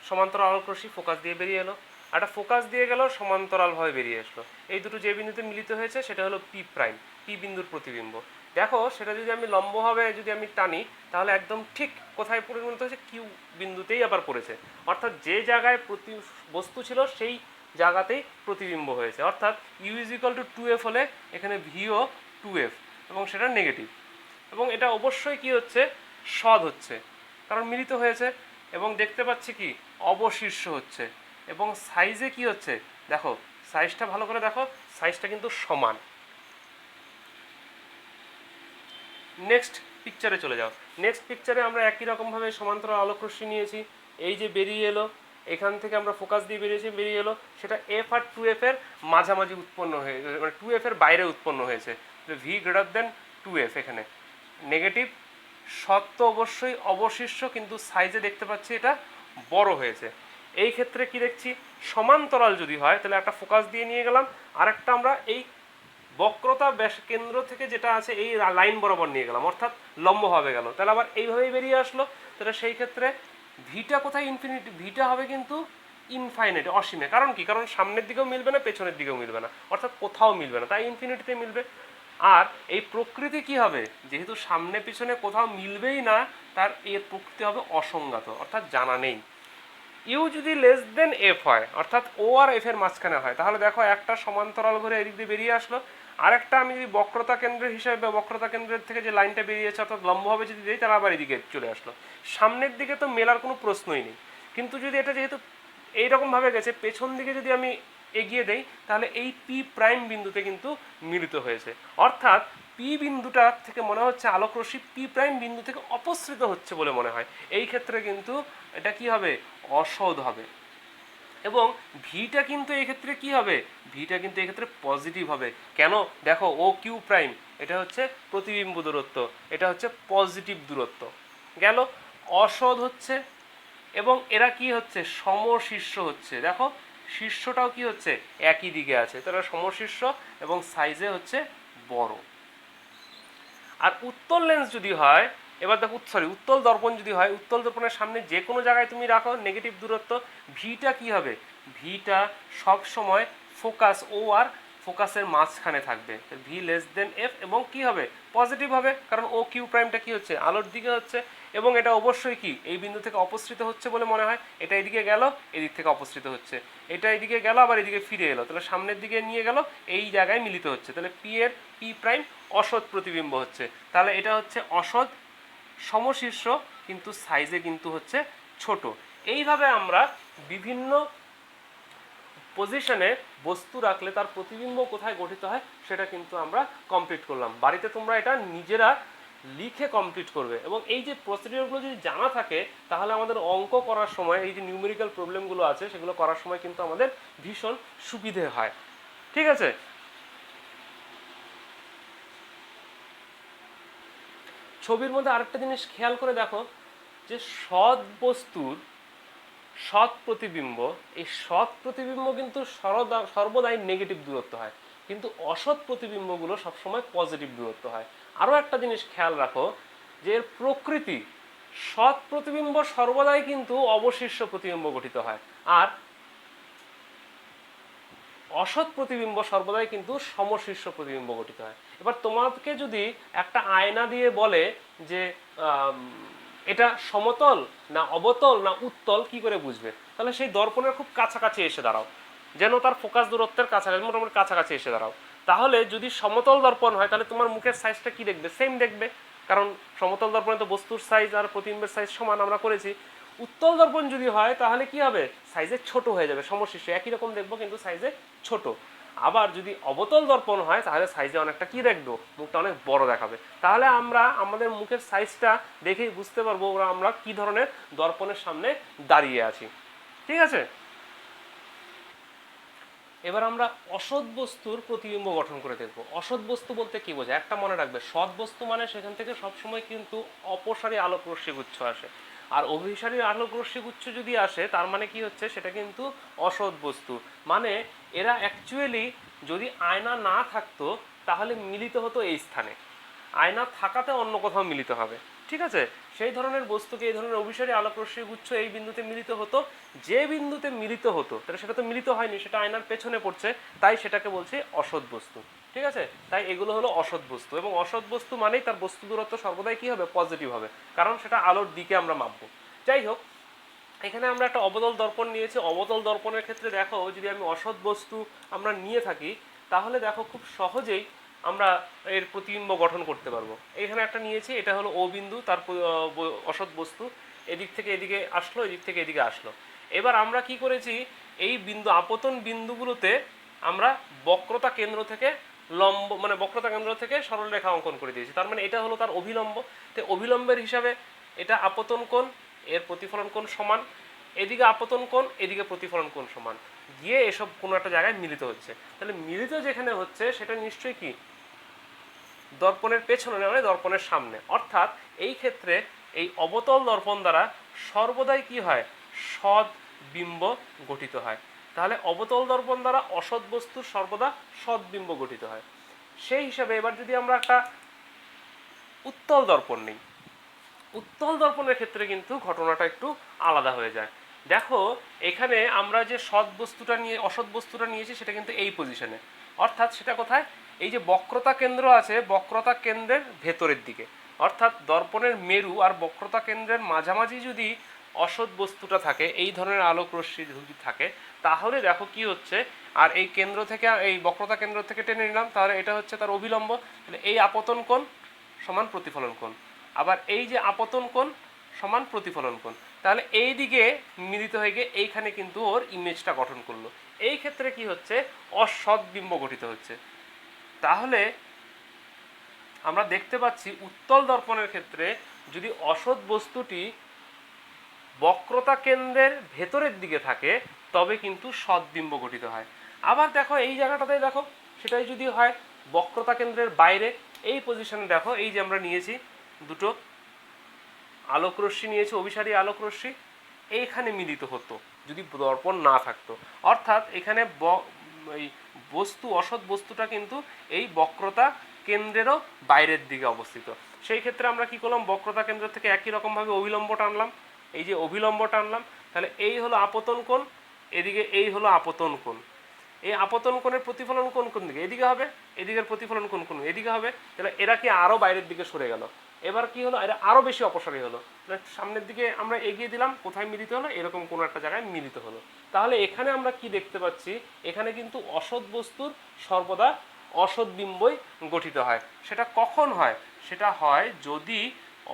সমান্তরাল আলোক রশ্মি ফোকাস দিয়ে বেরিয়ে এলো, একটা ফোকাস দিয়ে গেল সমান্তরালভাবে বেরিয়ে আসলো, এই দুটো যে বিন্দুতে মিলিত হয়েছে সেটা হলো পি প্রাইম, পি বিন্দুর প্রতিবিম্ব। দেখো সেটা যদি আমি লম্বভাবে যদি আমি টানি তাহলে একদম ঠিক কোথায় পরিণত হয়েছে, কিউ বিন্দুতেই আবার পড়েছে, অর্থাৎ যে জায়গায় বস্তু ছিল সেই জায়গাতেই প্রতিবিম্ব হয়েছে, অর্থাৎ you is equal two 2f হলে এখানে ভিও 2f এবং সেটা নেগেটিভ, এবং এটা অবশ্যই কি হচ্ছে, সদ হচ্ছে, কারণ মিলিত হয়েছে, এবং দেখতে পাচ্ছি কি অবশীর্ষ হচ্ছে, এবং সাইজে কি হচ্ছে, দেখো সাইজটা ভালো করে দেখো, সাইজটা কিন্তু সমান। নেক্সট পিকচারে চলে যাও। নেক্সট পিকচারে আমরা একই রকমভাবে সমান্তরাল আলোক রশ্মি নিয়েছি, এই যে বেরিয়ে এলো, এখান থেকে আমরা ফোকাস দিয়ে বেরিয়ে এলো, সেটা এফ আর 2f এর মাঝামাঝি উৎপন্ন হয়ে, মানে 2f এর বাইরে উৎপন্ন হয়েছে, ভি গ্রেটার দেন 2f, এখানে নেগেটিভ, সত্য অবশ্যই অবশিষ্ট, কিন্তু সাইজে দেখতে পাচ্ছি এটা বড় হয়েছে। এই ক্ষেত্রে কি দেখছি, সমান্তরাল যদি হয় তাহলে একটা ফোকাস দিয়ে নিয়ে গেলাম, আরেকটা আমরা এই বক্রতা ব্যাস কেন্দ্র থেকে যেটা আছে এই লাইন বরাবর নিয়ে গেলাম, অর্থাৎ লম্বভাবে গেল, তাহলে আবার এইভাবেই বেরিয়ে আসলো, তাহলে সেই ক্ষেত্রে ভিটা কোথায় ইনফিনিটি, ভিটা হবে কিন্তু ইনফাইনাইট, অসীমে, কারণ কি, কারণ সামনের দিকেও মিলবে না পেছনের দিকেও মিলবে না, অর্থাৎ কোথাও মিলবে না, তাই ইনফিনিটিতে মিলবে। আর এই প্রকৃতি কি হবে, যেহেতু সামনে পিছনে কোথাও মিলবেই না, তার এর প্রকৃতি হবে অসংজ্ঞাত, অর্থাৎ জানা নেই। ইউ যদি লেস দেন এফ হয়, অর্থাৎ ও আর এফ এর মাঝখানে হয়, তাহলে দেখো একটা সমান্তরাল ঘুরে এদিক দিয়ে বেরিয়ে আসলো, আরেকটা আমি যদি বক্রতা কেন্দ্রের হিসাবে, বক্রতা কেন্দ্রের থেকে যে লাইনটা বেরিয়েছে অর্থাৎ লম্বভাবে যদি দিই, তাহলে আবার এদিকে চলে আসলো, সামনের দিকে তো মেলার কোনো প্রশ্নই নেই। কিন্তু যদি এটা যেহেতু এইরকমভাবে গেছে, পেছন দিকে যদি আমি এগিয়ে দেই তাহলে এই পি প্রাইম বিন্দুতে কিন্তু মিলিত হয়েছে, অর্থাৎ পি বিন্দুটা থেকে মনে হচ্ছে আলোক রশ্মি পি প্রাইম বিন্দু থেকে অপসৃত হচ্ছে বলে মনে হয়, এই ক্ষেত্রে কিন্তু এটা কি হবে, অসৎ হবে, এবং ভিটা কিন্তু এই ক্ষেত্রে কি হবে, ভিটা কিন্তু এই ক্ষেত্রে পজিটিভ হবে। কেন, দেখো ও কিউ প্রাইম, এটা হচ্ছে প্রতিবিম্ব দূরত্ব, এটা হচ্ছে পজিটিভ দূরত্ব, গেল অসৎ হচ্ছে, এবং এরা কি হচ্ছে, সমশীর্ষ হচ্ছে, দেখো শীর্ষটাও কি হচ্ছে, একই দিকে আছে, তারা সমশীর্ষ এবং সাইজে হচ্ছে বড়। আর উত্তল লেন্স যদি হয়, এবার দেখো উত্তল দর্পণ যদি হয়, উত্তল দর্পণের সামনে যে কোনো জায়গায় তুমি রাখো নেগেটিভ দূরত্ব, ভিটা কি হবে, ভিটা সব সময় ফোকাস ও আর ফোকাসের মাঝখানে থাকবে, ভি লেস দেন এফ, এবং কি হবে, পজিটিভ হবে, কারণ ও কিউ প্রাইমটা কি হচ্ছে, আলোর দিকে হচ্ছে, এবং এটা অবশ্যই কি এই বিন্দু থেকে অপসৃত হচ্ছে বলে মনে হয়, এটা এদিকে গেল এদিক থেকে অপসৃত হচ্ছে, এটা এদিকে গেল আবার এদিকে ফিরে এলো, তাহলে সামনের দিকে নিয়ে গেল, এই জায়গায় মিলিত হচ্ছে, তাহলে পি এর পি প্রাইম অসৎ প্রতিবিম্ব হচ্ছে, তাহলে এটা হচ্ছে অসৎ সমশীর্ষ, কিন্তু সাইজে কিন্তু হচ্ছে ছোট। এইভাবে আমরা বিভিন্ন পজিশনে বস্তু রাখলে তার প্রতিবিম্ব কোথায় গঠিত হয় সেটা কিন্তু আমরা কমপ্লিট করলাম। বাড়িতে তোমরা এটা নিজেরা লিখে কমপ্লিট করবে। এবং এই যে প্রসিডিওরগুলো যদি জানা থাকে তাহলে আমাদের অঙ্ক করার সময় এই যে নিউমেরিক্যাল প্রবলেমগুলো আছে সেগুলো করার সময় কিন্তু আমাদের ভীষণ সুবিধে হয়। ঠিক আছে, ছবির মধ্যে আরেকটা জিনিস খেয়াল করে দেখো যে সৎ বস্তুর সৎ প্রতিবিম্ব, এই সৎ প্রতিবিম্ব কিন্তু সর্বদাই নেগেটিভ দূরত্ব হয়, কিন্তু অসৎ প্রতিবিম্বগুলো সবসময় পজিটিভ দূরত্ব হয়। আরও একটা জিনিস খেয়াল রাখো যে এর প্রকৃতি, সৎ প্রতিবিম্ব সর্বদাই কিন্তু অবশিষ্ট প্রতিবিম্ব গঠিত হয়, আর অসৎ প্রতিবিম্ব সর্বদাই কিন্তু সমশীর্ষ প্রতিবিম্ব গঠিত হয়। এবার তোমাকে যদি একটা আয়না দিয়ে বলে যে এটা সমতল না অবতল না উত্তল, কি করে বুঝবে? তাহলে সেই দর্পণের খুব কাছাকাছি এসে দাঁড়াও, যেন তার ফোকাস দূরত্বের কাছাকাছি, মোটামুটি কাছাকাছি এসে দাঁড়াও। তাহলে যদি সমতল দর্পণ হয় তাহলে তোমার মুখের সাইজটা কি দেখবে? সেম দেখবে, কারণ সমতল দর্পণে তো বস্তুর সাইজ আর প্রতিবিম্বের সাইজ সমান আমরা করেছি। উত্তল দর্পণ যদি হয় তাহলে কি হবে? সাইজে ছোট হয়ে যাবে, সমশীর্ষ একই রকম দেখবো কিন্তু সাইজে ছোট। আবার যদি অবতল দর্পণ হয় তাহলে সাইজে অনেকটা কি দেখবো? মুখটা অনেক বড় দেখাবে। তাহলে আমরা আমাদের মুখের সাইজটা দেখেই বুঝতে পারবো আমরা কি ধরনের দর্পণের সামনে দাঁড়িয়ে আছি। ঠিক আছে, এবার আমরা অসৎ বস্তুর প্রতিবিম্ব গঠন করে দেখব। অসৎ বস্তু বলতে কি বোঝায়? একটা মনে রাখবে, সৎ বস্তু মানে সেখান থেকে সবসময় কিন্তু অপসারী আলোক রশ্মি গুচ্ছ আসে, আর অভিসারী আলোক রশ্মি গুচ্ছ যদি আসে তার মানে কি হচ্ছে? সেটা কিন্তু অসৎ বস্তু। মানে এরা অ্যাকচুয়ালি যদি আয়না না থাকতো তাহলে মিলিত হতো এই স্থানে, আয়না থাকাতে অন্য কোথাও মিলিত হবে। ঠিক আছে, সেই ধরনের বস্তুকে এই ধরনের অভিসারী আলোক রশ্মি গুচ্ছ এই বিন্দুতে মিলিত হতো। যে বিন্দুতে মিলিত হতো তাহলে সেটা তো মিলিত হয়নি, সেটা আয়নার পেছনে পড়ছে, তাই সেটাকে বলছি অসৎ বস্তু। ঠিক আছে, তাই এগুলো হলো অসৎ বস্তু, এবং অসৎ বস্তু মানেই তার বস্তু দূরত্ব সর্বদাই কি হবে? পজিটিভ হবে, কারণ সেটা আলোর দিকে আমরা মাপবো। যাই হোক, এখানে আমরা একটা অবতল দর্পণ নিয়েছি। অবতল দর্পণের ক্ষেত্রে দেখো যদি আমি অসৎ বস্তু আমরা নিয়ে থাকি তাহলে দেখো খুব সহজেই আমরা এর প্রতিবিম্ব গঠন করতে পারবো। এখানে একটা নিয়েছি, এটা হলো ও বিন্দু, তার অসৎ বস্তু এদিক থেকে এদিকে আসলো, এদিক থেকে এদিকে আসলো। এবার আমরা কি করেছি? এই বিন্দু আপতন বিন্দুগুলোতে আমরা বক্রতা কেন্দ্র থেকে লম্ব, মানে বক্রতা কেন্দ্র থেকে সরল রেখা অঙ্কন করে দিয়েছি। তার মানে এটা হলো তার অভিলম্ব। তো অভিলম্বের হিসাবে এটা আপতন কোণ, এর প্রতিফলন কোণ সমান, এদিকে আপতন কোণ এদিকে প্রতিফলন কোণ সমান, গিয়ে এসব কোনো একটা জায়গায় মিলিত হচ্ছে। তাহলে মিলিত যেখানে হচ্ছে সেটা নিশ্চয়ই কি? দর্পণের পেছনে নয়, দর্পণের সামনে। অর্থাৎ এই ক্ষেত্রে এই অবতল দর্পণ দ্বারা সর্বদাই কি হয়? সৎ বিম্ব গঠিত হয়। তাহলে অবতল দর্পণ দ্বারা অসৎ বস্তুর সর্বদা সৎ বিম্ব গঠিত হয়। সেই হিসাবে এবার যদি আমরা একটা উত্তল দর্পণ নিই, উত্তল দর্পণের ক্ষেত্রে কিন্তু ঘটনাটা একটু আলাদা হয়ে যায়। দেখো এখানে আমরা যে সৎ বস্তুটা নিয়ে অসৎ বস্তুটা নিয়েছি সেটা কিন্তু এই পজিশনে, অর্থাৎ সেটা কোথায়? এই যে বক্রতা কেন্দ্র আছে, বক্রতা কেন্দ্রের ভেতরের দিকে, অর্থাৎ দর্পণের মেরু আর বক্রতা কেন্দ্রের মাঝামাঝি যদি অসৎ বস্তুটা থাকে, এই ধরনের আলোক রশ্মি যদি থাকে, তাহলে দেখো কি হচ্ছে? আর এই কেন্দ্র থেকে, এই বক্রতা কেন্দ্র থেকে টেনে নিলাম, তাহলে এটা হচ্ছে তার অভিলম্ব। তাহলে এই আপতন কোণ সমান প্রতিফলন কোণ, আবার এই যে আপতন কোণ সমান প্রতিফলন কোণ। তাহলে এই দিকে মিলিত হয়ে গিয়ে এইখানে কিন্তু ওর ইমেজটা গঠন করলো। এই ক্ষেত্রে কি হচ্ছে? অসৎ বিম্ব গঠিত হচ্ছে। তাহলে আমরা দেখতে পাচ্ছি উত্তল দর্পণের ক্ষেত্রে যদি অসৎ বস্তুটি বক্রতা কেন্দ্রের ভেতরের দিকে থাকে তবে কিন্তু সৎবিম্ব গঠিত হয়। আবার দেখো এই জায়গাটাতে দেখো সেটাই যদি হয় বক্রতা কেন্দ্রের বাইরে, এই পজিশনে দেখো এই যে আমরা নিয়েছি দুটো আলোক রশ্মি নিয়েছি, অভিসারী আলোক রশ্মি, এইখানে মিলিত হতো যদি দর্পণ না থাকতো। অর্থাৎ এখানে এই বস্তু অসৎ বস্তুটা কিন্তু এই বক্রতা কেন্দ্রেরও বাইরের দিকে অবস্থিত। সেই ক্ষেত্রে আমরা কি করলাম? বক্রতা কেন্দ্র থেকে একই রকমভাবে অভিলম্ব টানলাম, এই যে অভিলম্ব টানলাম, তাহলে এই হলো আপতন কোণ, এদিকে এই হলো আপতন কোণ। এই আপতন কোণের প্রতিফলন কোণ কোন দিকে? এদিকে হবে। এদিকের প্রতিফলন কোণ কোন এদিকে হবে। তাহলে এরা কি আরও বাইরের দিকে সরে গেল। এবার কি হলো? এরা আরও বেশি অপসারী হলো। সামনের দিকে আমরা এগিয়ে দিলাম, কোথায় মিলিত হলো? এরকম কোনো একটা জায়গায় মিলিত হলো। তাহলে এখানে আমরা কি দেখতে পাচ্ছি? এখানে কিন্তু অসৎ বস্তুর সর্বদা অসৎ বিম্বই গঠিত হয়। সেটা কখন হয়? সেটা হয় যদি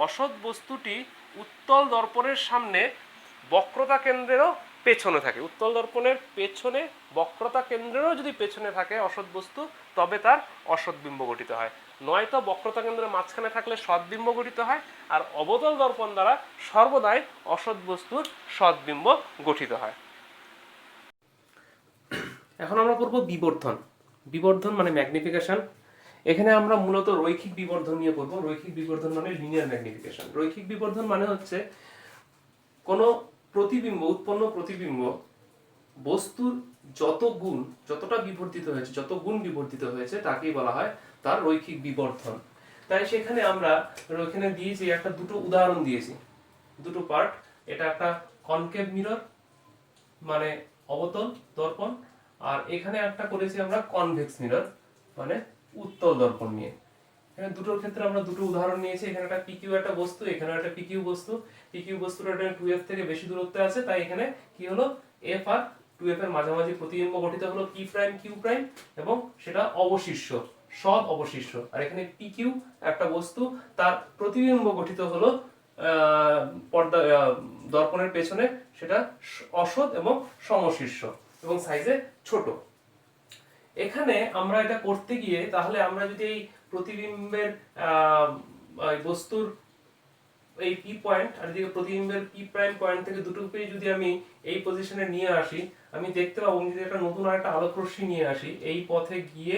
অসৎ বস্তুটি উত্তল দর্পণের সামনে বক্রতা কেন্দ্রেরও পেছনে থাকে, উত্তল দর্পণের পেছনে বক্রতা কেন্দ্রেরও যদি পেছনে থাকে অসৎ বস্তু, তবে তার অসৎ বিম্ব গঠিত হয়। নয়তো বক্রতা কেন্দ্রের মাঝখানে থাকলে সৎবিম্ব গঠিত হয়, আর অবতল দর্পণ দ্বারা সর্বদাই অসৎ বস্তুর সৎবিম্ব গঠিত হয়। এখন আমরা পড়বো বিবর্ধন। বিবর্ধন মানে ম্যাগনিফিকেশন। এখানে আমরা মূলত রৈখিক বিবর্ধন নিয়ে পড়বো। রৈখিক বিবর্ধন মানে লিনিয়ার ম্যাগনিফিকেশন। রৈখিক বিবর্ধন মানে হচ্ছে কোনো প্রতিবিম্ব, উৎপন্ন প্রতিবিম্ব বস্তুর যত গুণ, যতটা বিবর্ধিত হয়েছে, যত গুণ বিবর্ধিত হয়েছে তাকেই বলা হয় তার রৈখিক বিবর্ধন। তাই সেখানে আমরা এখানে দিয়েছি একটা, দুটো উদাহরণ দিয়েছি, দুটো পার্ট। এটা একটা কনকেভ মিরর মানে অবতল দর্পণ, আর এখানে একটা করেছি আমরা কনভেক্স মিরর মানে উত্তল দর্পণ নিয়ে। এখানে দুটোর ক্ষেত্রে আমরা দুটো উদাহরণ নিয়েছি। এখানে একটা পিকিউ একটা বস্তু, এখানে একটা পিকিউ বস্তু। পিকিউ বস্তুটা 2f থেকে বেশি দূরত্বে আছে, তাই এখানে কি হলো, f আর 2f এর মাঝামাঝি প্রতিবিম্ব গঠিত হলো p প্রাইম q প্রাইম, এবং সেটা অবশিষ্ট, সৎ অবশিষ্ট। আর এখানে pq একটা বস্তু, তার প্রতিবিম্ব গঠিত হলো পর্দা দর্পণের পেছনে, সেটা অসৎ এবং সমশীর্ষ এবং সাইজে ছোট। এখানে আমরা এটা করতে গিয়ে তাহলে আমরা যদি এই প্রতিবিম্বের বস্তুর এই পি পয়েন্ট আর এদিকে প্রতিবিম্বের পি প্রাইম পয়েন্ট থেকে দুটোকে যদি আমি এই পজিশনে নিয়ে আসি, আমি দেখতে পাবো যদি একটা নতুন আরেকটা আলোক রশ্মি নিয়ে আসি এই পথে গিয়ে,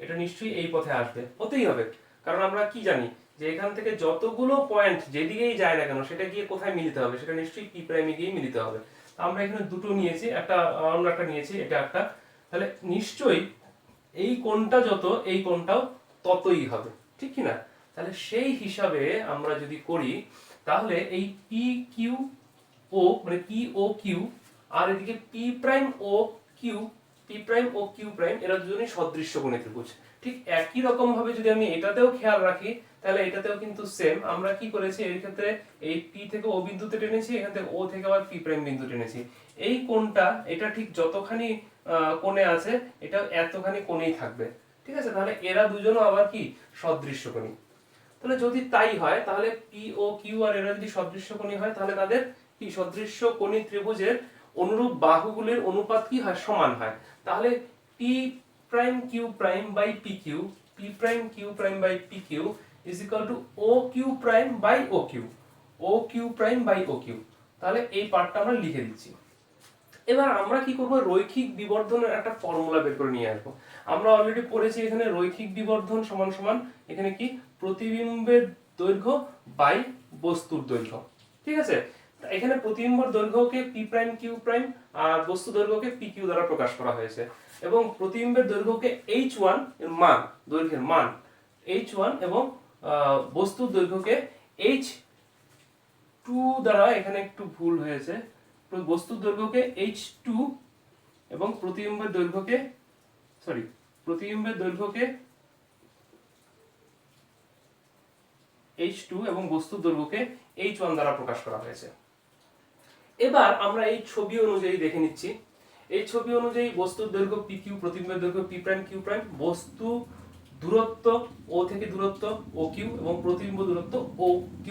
এটা নিশ্চয়ই এই পথে আসবে, হতেই হবে। কারণ আমরা কি জানি যে এখান থেকে যতগুলো পয়েন্ট যেদিকেই যায় না কেন সেটা গিয়ে কোথায় মিলিত হবে, সেটা নিশ্চয়ই পি প্রাইমে গিয়ে মিলিত হবে। আমরা এখানে দুটো নিয়েছি, একটা অন্য একটা নিয়েছি, এটা একটা, তাহলে নিশ্চয়ই এই কোণটা যত, এই কোণটাও ততই হবে, ঠিক কি না? তাহলে সেই হিসাবে আমরা যদি করি তাহলে এই পি কিউ ও মানে পি ও কিউ আর এদিকে P prime O Q, P prime O Q prime, এরা দুজনেই সদৃশ্য কোণী ত্রিভুজ। ঠিক একই রকম ভাবে যদি আমি এটাতেও খেয়াল রাখি তাহলে এটাতেও কিন্তু সেম। আমরা কি করেছি এর ক্ষেত্রে, এই পি থেকে ও বিন্দুতে টেনেছি, এখান থেকে ও থেকে আবার পি প্রাইম বিন্দু টেনেছি। এই কোণটা এটা ঠিক যতখানি কোণে আছে এটা এতখানি কোণেই থাকবে, ঠিক আছে? তাহলে এরা দুজনও আবার কি সদৃশ্য কোণী। তাহলে যদি তাই হয় তাহলে পি ও কিউ আর এরা যদি সদৃশ্য কোণী হয় তাহলে তাদের কি সদৃশ্য কোণী ত্রিভুজের অনুরূপ বাহুগুলির অনুপাত কি হয়, সমান হয়। তাহলে P prime Q prime by P Q, P prime Q prime by P Q is equal to O Q prime by O Q, O Q prime by O Q. তাহলে এই পার্টটা আমরা লিখে দিচ্ছি। এবার আমরা কি করব, রৈখিক বিবর্ধনের একটা ফর্মুলা বের করে নিয়ে আসবো। আমরা অলরেডি পড়েছি এখানে রৈখিক বিবর্ধন সমান সমান এখানে কি, প্রতিবিম্বের দৈর্ঘ্য বাই বস্তুর দৈর্ঘ্য, ঠিক আছে? এখানে প্রতিবিম্বের দৈর্ঘ্যকে পি প্রাইম কিউ প্রাইম আর বস্তু দৈর্ঘ্যকে পি কিউ দ্বারা প্রকাশ করা হয়েছে, এবং প্রতিবিম্বের দৈর্ঘ্যকে h1 এর মান, দৈর্ঘ্যের মান h1 এবং বস্তুর দৈর্ঘ্যকে h2 দ্বারা, এখানে একটু ভুল হয়েছে, বস্তুর দৈর্ঘ্যকে h2 এবং প্রতিবিম্বের দৈর্ঘ্যকে h2 এবং বস্তুর দৈর্ঘ্যকে h1 দ্বারা প্রকাশ করা হয়েছে। এবার আমরা এই ছবি অনুযায়ী দেখে নিচ্ছি। এই ছবি অনুযায়ী বস্তুর দৈর্ঘ্য pq, প্রতিবিম্বের দৈর্ঘ্য p প্রাইম q প্রাইম, বস্তু দূরত্ব o থেকে দূরত্ব oq এবং প্রতিবিম্ব দূরত্ব oq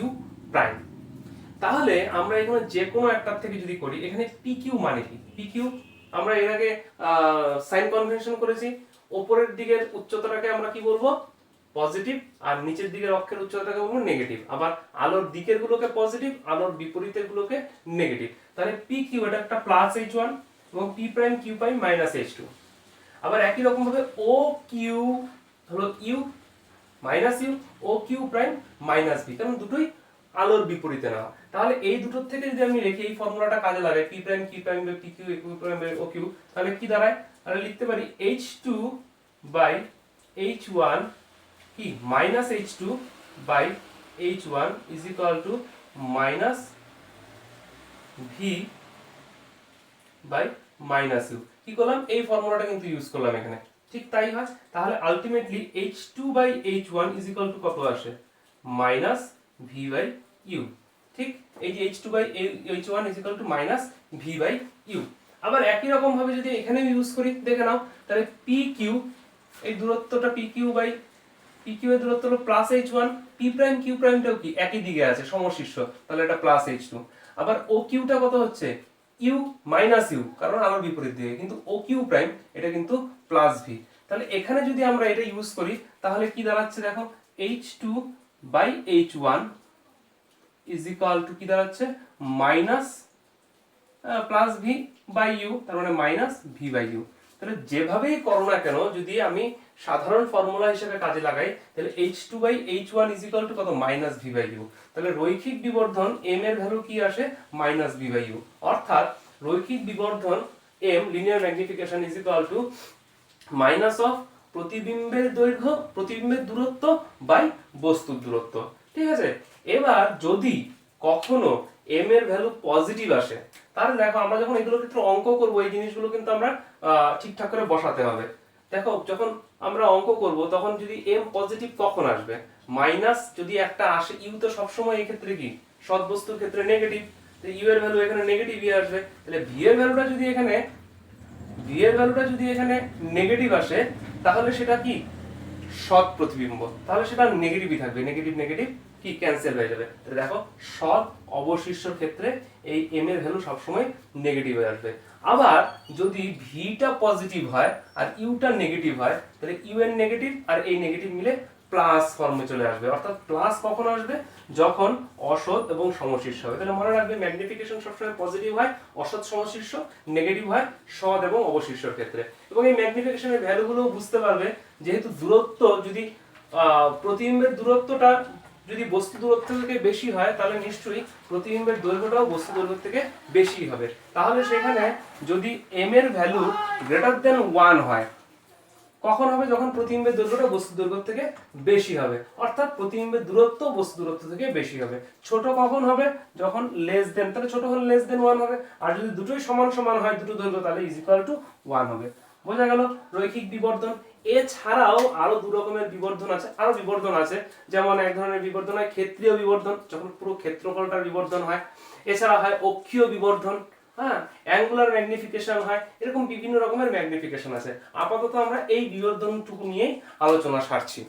প্রাইম। তাহলে আমরা এখানে যে কোনো একটার থেকে যদি করি, এখানে pq মানে কি? pq আমরা এর আগে সাইন কনভেনশন করেছি, উপরের দিকের উচ্চতাটাকে আমরা কি বলবো, পজিটিভ, আর নিচের দিকের অক্ষের উচ্চতাটাকে বলবো নেগেটিভ। আবার আলোর দিকের গুলোকে পজিটিভ, আলোর বিপরীতের গুলোকে নেগেটিভ। তাহলে pq এটা একটা প্লাস h1 এবং p prime q prime minus h2। আবার একই রকম ভাবে oq হলো u minus u, oq prime minus b, কারণ দুটোই আলোর বিপরীতে না। তাহলে এই দুটোর থেকে যদি আমি রেখে এই ফর্মুলাটা কাজে লাগাই, p prime q prime by pq q prime by oq, তাহলে কি দাঁড়ায়? তাহলে লিখতে পারি h2 বাই h1 কি minus h2 by h1 is equal to minus v by minus u। কি করলাম, এই ফর্মুলাটা কিন্তু ইউজ করলাম এখানে, ঠিক তাই হয়। তাহলে ultimately h2 by h1 is equal to কত আসে, মাইনাস v বাই u। ঠিক, এই যে h2 by h1 is equal to minus v by u। আবার একই রকম ভাবে যদি এখানে ইউজ করি, দেখে নাও, তাহলে pq, এই দূরত্বটা pq বাই pq এর দূরত্ব হলো plus h1, p prime q প্রাইমটাও কি একই দিকে আছে, সমশীর্ষ, তাহলে এটা প্লাস h2। আবার oq টা কত হচ্ছে, ইউ মাইনাস ইউ, কারণ আলোর বিপরীত দিকে, কিন্তু ও কিউ প্রাইম এটা কিন্তু প্লাস ভি। তাহলে এখানে যদি আমরা এটা ইউজ করি তাহলে কি দাঁড়াচ্ছে দেখো, H2/H1 ইজ ইকুয়াল টু কি দাঁড়াচ্ছে, minus plus V by U, তার মানে মাইনাস ভি বাই ইউ। তাহলে যেভাবেই করো না কেন, যদি আমি সাধারণ ফর্মুলা হিসেবে কাজে লাগাই তাহলে H2/H1 ইজ ইকুয়াল টু কত, মাইনাস ভি বাই ইউ। তাহলে রৈখিক বিবর্ধন m এর ভ্যালু কি আসে, মাইনাস ভি বাই ইউ। অর্থাৎ রৈখিক বিবর্ধন m linear magnification is equal to minus of প্রতিবিম্বের দৈর্ঘ্য, প্রতিবিম্বের দূরত্ব বাই বস্তুর দূরত্ব। ঠিক আছে। এবার যদি কখনো m এর ভ্যালু পজিটিভ আসে, তাহলে দেখো আমরা যখন এগুলোর ক্ষেত্রে অঙ্ক করব এই জিনিসগুলো কিন্তু আমরা ঠিকঠাক করে বসাতে হবে। দেখো যখন আমরা অঙ্ক করব তখন যদি m পজিটিভ কখন আসবে, মাইনাস যদি একটা আসে, ইউ তো সবসময় এই ক্ষেত্রে কি সৎ বস্তুর ক্ষেত্রে নেগেটিভ, তো ইউ এর ভ্যালু এখানে নেগেটিভই আসবে। তাহলে ভি এর ভ্যালুটা যদি এখানে নেগেটিভ আসে তাহলে সেটা কি সৎ প্রতিবিম্ব, তাহলে সেটা নেগেটিভই থাকবে, নেগেটিভ নেগেটিভ কি ক্যান্সেল হয়ে যাবে। তাহলে দেখো সৎ অবশিষ্টর ক্ষেত্রে এই m এর ভ্যালু সবসময় নেগেটিভ হয়ে আসবে। আবার যদি ভিটা পজিটিভ হয় আর ইউটা নেগেটিভ হয় তাহলে ইউ এর নেগেটিভ আর এই নেগেটিভ মিলে প্লাস ফর্মে চলে আসবে। অর্থাৎ প্লাস কখন আসবে, যখন অসৎ এবং সমশীর্ষ হবে। তাহলে মনে রাখবে ম্যাগনিফিকেশন সবসময় পজিটিভ হয় অসৎ সমশীর্ষ, নেগেটিভ হয় সৎ এবং অবশিষ্টর ক্ষেত্রে। এবং এই ম্যাগনিফিকেশনের ভ্যালুগুলো বুঝতে পারবে, যেহেতু দূরত্ব যদি প্রতিবিম্বের দূরত্বটা যদি বস্তু দূরত্ব থেকে বেশি হয় তাহলে নিশ্চয়ই প্রতিবিম্বের দৈর্ঘ্যটাও বস্তু দৈর্ঘ্য থেকে বেশি হবে। তাহলে সেখানে যদি m এর ভ্যালু গ্রেটার দেন 1 হয়, কখন হবে, যখন প্রতিবিম্বের দৈর্ঘ্যটা বস্তু দৈর্ঘ্য থেকে বেশি হবে, অর্থাৎ প্রতিবিম্বের দূরত্ব বস্তু দূরত্ব থেকে বেশি হবে। ছোট কখন হবে, যখন লেস দেন, তাহলে ছোট হলে লেস দেন 1 হবে। আর যদি দুটোই সমান সমান হয় দুটো দৈর্ঘ্য, তাহলে ইজ ইকুয়াল টু 1 হবে। বোঝা গেল রৈখিক বিবর্ধন। এছাড়াও আরো দু রকমের বিবর্ধন আছে, যেমন এক ধরনের বিবর্ধন হয় ক্ষেত্রীয় বিবর্ধন, যখন পুরো ক্ষেত্রফলটার বিবর্ধন হয়। এছাড়া হয় অক্ষীয় বিবর্ধন, হ্যাঁ, অ্যাঙ্গুলার ম্যাগনিফিকেশন হয়। এরকম বিভিন্ন রকমের ম্যাগনিফিকেশন আছে। আপাতত আমরা এই বিবর্ধনটুকু নিয়েই আলোচনা সারছি।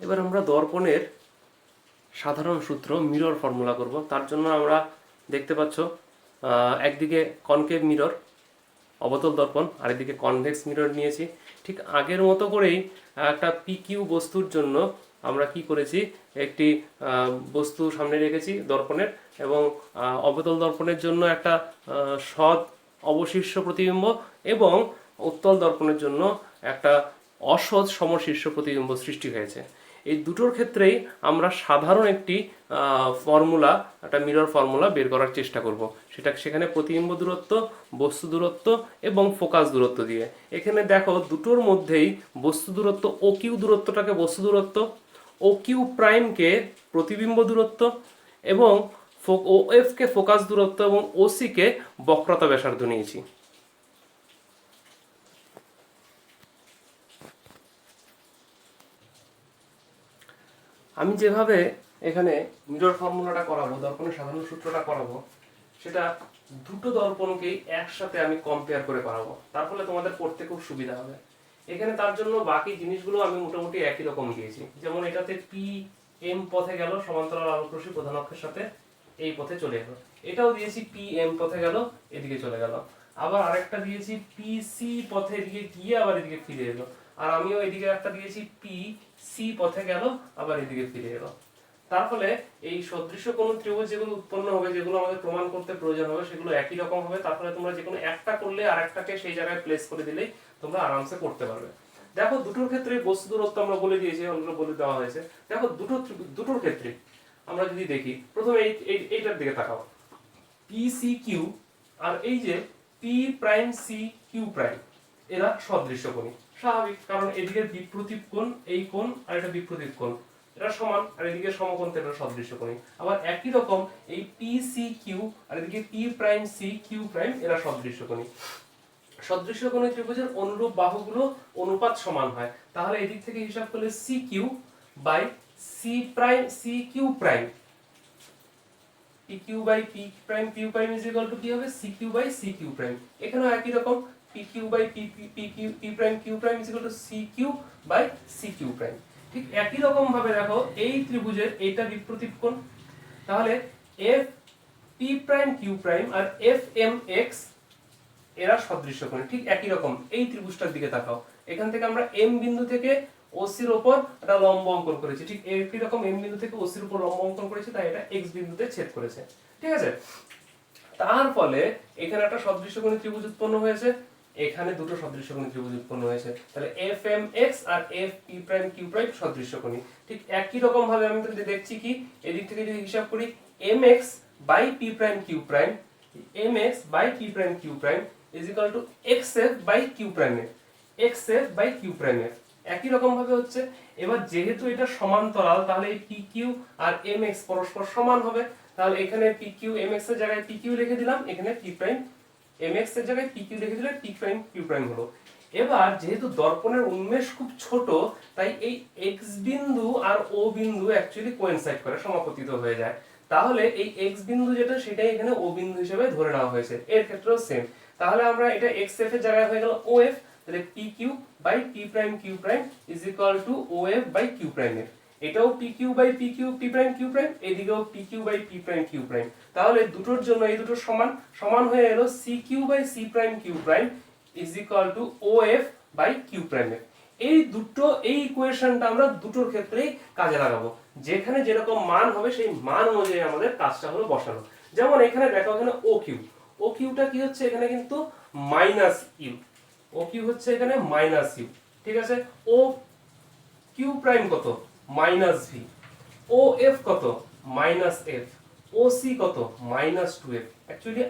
এবার আমরা দর্পণের সাধারণ সূত্র মিরর ফর্মুলা করব। তার জন্য আমরা দেখতে পাচ্ছ একদিকে কনকেভ মিরর অবতল দর্পণ আর এদিকে কনভেক্স মিরর নিয়েছি। ঠিক আগের মতো করেই একটা পিকিউ বস্তুর জন্য আমরা কি করেছি, একটি বস্তু সামনে রেখেছি দর্পণের, এবং অবতল দর্পণের জন্য একটা সৎ অবশিষ্ট প্রতিবিম্ব এবং উত্তল দর্পণের জন্য একটা অসৎ সমশীর্ষ প্রতিবিম্ব সৃষ্টি হয়েছে। এই দুটোর ক্ষেত্রেই আমরা সাধারণ একটি ফর্মুলা, একটা মিরর ফর্মুলা বের করার চেষ্টা করব। সেখানে প্রতিবিম্ব দূরত্ব, বস্তু দূরত্ব এবং ফোকাস দূরত্ব দিয়ে। এখানে দেখো দুটোর মধ্যেই বস্তু দূরত্ব ও কিউ দূরত্বটাকে বস্তু দূরত্ব, ও কিউ প্রাইমকে প্রতিবিম্ব দূরত্ব, এবং ও এফ কে ফোকাস দূরত্ব, এবং ও সি কে বক্রতা ব্যাসার্ধ নিয়েছি। আমি যেভাবে এখানে মিরর ফর্মুলাটা করাবো, দর্পণের সাধারণ সূত্রটা করাবো, সেটা দুটো দর্পণকেই একসাথে আমি কম্পেয়ার করে করাবো। তার ফলে তোমাদের পড়তে খুব সুবিধা হবে। এখানে তার জন্য বাকি জিনিসগুলো আমি মোটামুটি একই রকম দিয়েছি। যেমন এটাতে পি এম পথে গেল সমান্তরাল আলোক রশ্মি প্রধান অক্ষের সাথে এই পথে চলে গেল, এটাও দিয়েছি পি এম পথে গেল এদিকে চলে গেল। আবার আরেকটা দিয়েছি পি সি পথে এদিকে গিয়ে আবার এদিকে ফিরে এলো। আর আমিও এদিকে একটা দিয়েছি পি সি পথে গেল আবার এদিকে ফিরে এলো। তার ফলে এই সদৃশ্য কোণ ত্রিভুজ যেগুলো উৎপন্ন হবে, যেগুলো আমাদের প্রমাণ করতে প্রয়োজন হবে, সেগুলো একই রকম হবে। তার ফলে তোমরা যে কোনো একটা করলে আরেকটাকে সেই জায়গায় প্লেস করে দিলেই তোমরা আরামসে করতে পারবে। দেখো দুটোর ক্ষেত্রে বস্তু দূরত্ব আমরা বলে দিয়েছি, অন্য বলে দেওয়া হয়েছে। দেখো দুটোর ক্ষেত্রে আমরা যদি দেখি, প্রথমে এইটার দিকে তাকাও, পি সি কিউ আর এই যে P prime C Q prime, এরা সদৃশ্য কোণী। স্বাভাবিক, কারণ এদিকে বিপ্রতীপ কোণ, এই কোণ আর এটা বিপ্রতীপ কোণ, এরা সমান, আর এদিকে সমকোণ, এটা সদৃশ্য কোণী। আবার একই রকম এই পি সি কিউ আর এদিকে P prime C Q prime, এরা সদৃশ্য কোণী। সদৃশ্য কোণী ত্রিভুজের অনুরূপ বাহুগুলো অনুপাত সমান হয়। তাহলে এদিক থেকে হিসাব করলে C Q by C prime C Q prime, P Q by P prime Q prime is equal to কি হবে, C Q by C Q prime. এখানেও একই রকম, P Q by P prime Q prime is equal to C Q by C Q prime. ঠিক একই রকম ভাবে দেখো এই ত্রিভুজের এইটা বিপরীত কোণ, তাহলে F P prime Q prime আর এফ এম এক্স এরা সদৃশ্য কোণ। ঠিক একই রকম এই ত্রিভুজটার দিকে তাকাও, এখান থেকে আমরা এম বিন্দু থেকে ওসির উপর একটা লম্ব অঙ্কন করেছি, ঠিক একই রকম এম বিন্দু থেকে ওসির উপর লম্ব অঙ্কন করেছি, তাই এটা এক্স বিন্দুতে ছেদ করেছে। ঠিক আছে, তার ফলে এখানে একটা সদৃশ্যকোণী ত্রিভুজ উৎপন্ন হয়েছে, এখানে দুটো সদৃশ্যকোণী ত্রিভুজ উৎপন্ন হয়েছে, তাহলে এফ এম এক্স আর F P prime Q prime সদৃশ্যকোণী। ঠিক একই রকম ভাবে আমি তাহলে দেখছি কি, এদিক থেকে যদি হিসাব করি M X by P prime Q prime, M X by P prime Q prime is equal to X F by Q prime F, X F by Q prime F একই রকম ভাবে হচ্ছে। এবার যেহেতু এটা সমান্তরাল, তাহলে এই পি কিউ আর এম এক্স পরস্পর সমান হবে, তাহলে এখানে পি কিউ এম এক্স এর জায়গায় পি কিউ লিখে দিলাম, এখানে পি প্রাইম এম এক্স এর জায়গায় পি কিউ লিখে দিলে পি প্রাইম কিউ প্রাইম হলো। এবার যেহেতু দর্পণের উন্মেষ খুব ছোট, তাই এই এক্স বিন্দু আর ও বিন্দু অ্যাকচুয়ালি কোইনসাইড করে, সমাপতিত হয়ে যায়, তাহলে এই এক্স বিন্দু যেটা সেটাই এখানে ও বিন্দু হিসেবে ধরে নেওয়া হয়েছে, এর ক্ষেত্রেও সেম। তাহলে আমরা এটা এক্স এফ এর জায়গায় হয়ে গেল ও এফ, তাহলে P Q by P prime Q prime is equal to O F by Q prime F, এটাও P Q by P Q P prime Q prime, এদিকেও P Q by P prime Q prime, তাহলে দুটোর জন্য এই দুটো সমান সমান হয়ে এলো C Q by C prime Q prime is equal to O F by Q prime F. এই দুটো এই ইকুয়েশনটা আমরা দুটোর ক্ষেত্রেই কাজে লাগাবো, যেখানে যেরকম মান হবে সেই মান অনুযায়ী আমাদের কাজটা হলো বসানো। যেমন এখানে দেখো, এখানে ও কিউ, ও কিউটা কি হচ্ছে এখানে কিন্তু মাইনাস ইউ, ও কিউ হচ্ছে এখানে মাইনাস ইউ। ঠিক আছে, ও কিউ প্রাইম কত মাইনাস ভি, ও এফ কত মাইনাস এফ, ও সি কত minus two F, actually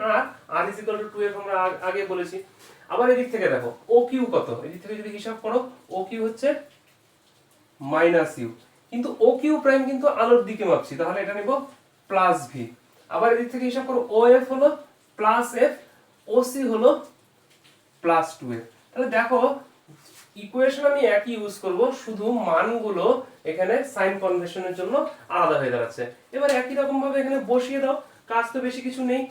R is equal to two F আমরা আগে বলেছি। আবার এদিক থেকে দেখো ও কিউ কত, এদিক থেকে যদি হিসাব করো ও কিউ হচ্ছে মাইনাস ইউ, কিন্তু ও কিউ প্রাইম কিন্তু আলোর দিকে মাপছি, তাহলে এটা নিব প্লাস ভি। আবার এদিক থেকে হিসাব করো ও এফ হলো প্লাস এফ, ও সি হলো প্লাস টু এফ। তাহলে দেখো ইকুয়েশন আমি একই ইউজ করব, শুধু মানগুলো এখানে সাইন কনভেনশনের জন্য আলাদা হয়ে দাঁড়াচ্ছে। এবার একই রকম ভাবে এখানে বসিয়ে দাও, কাজ তো বেশি কিছু নেই,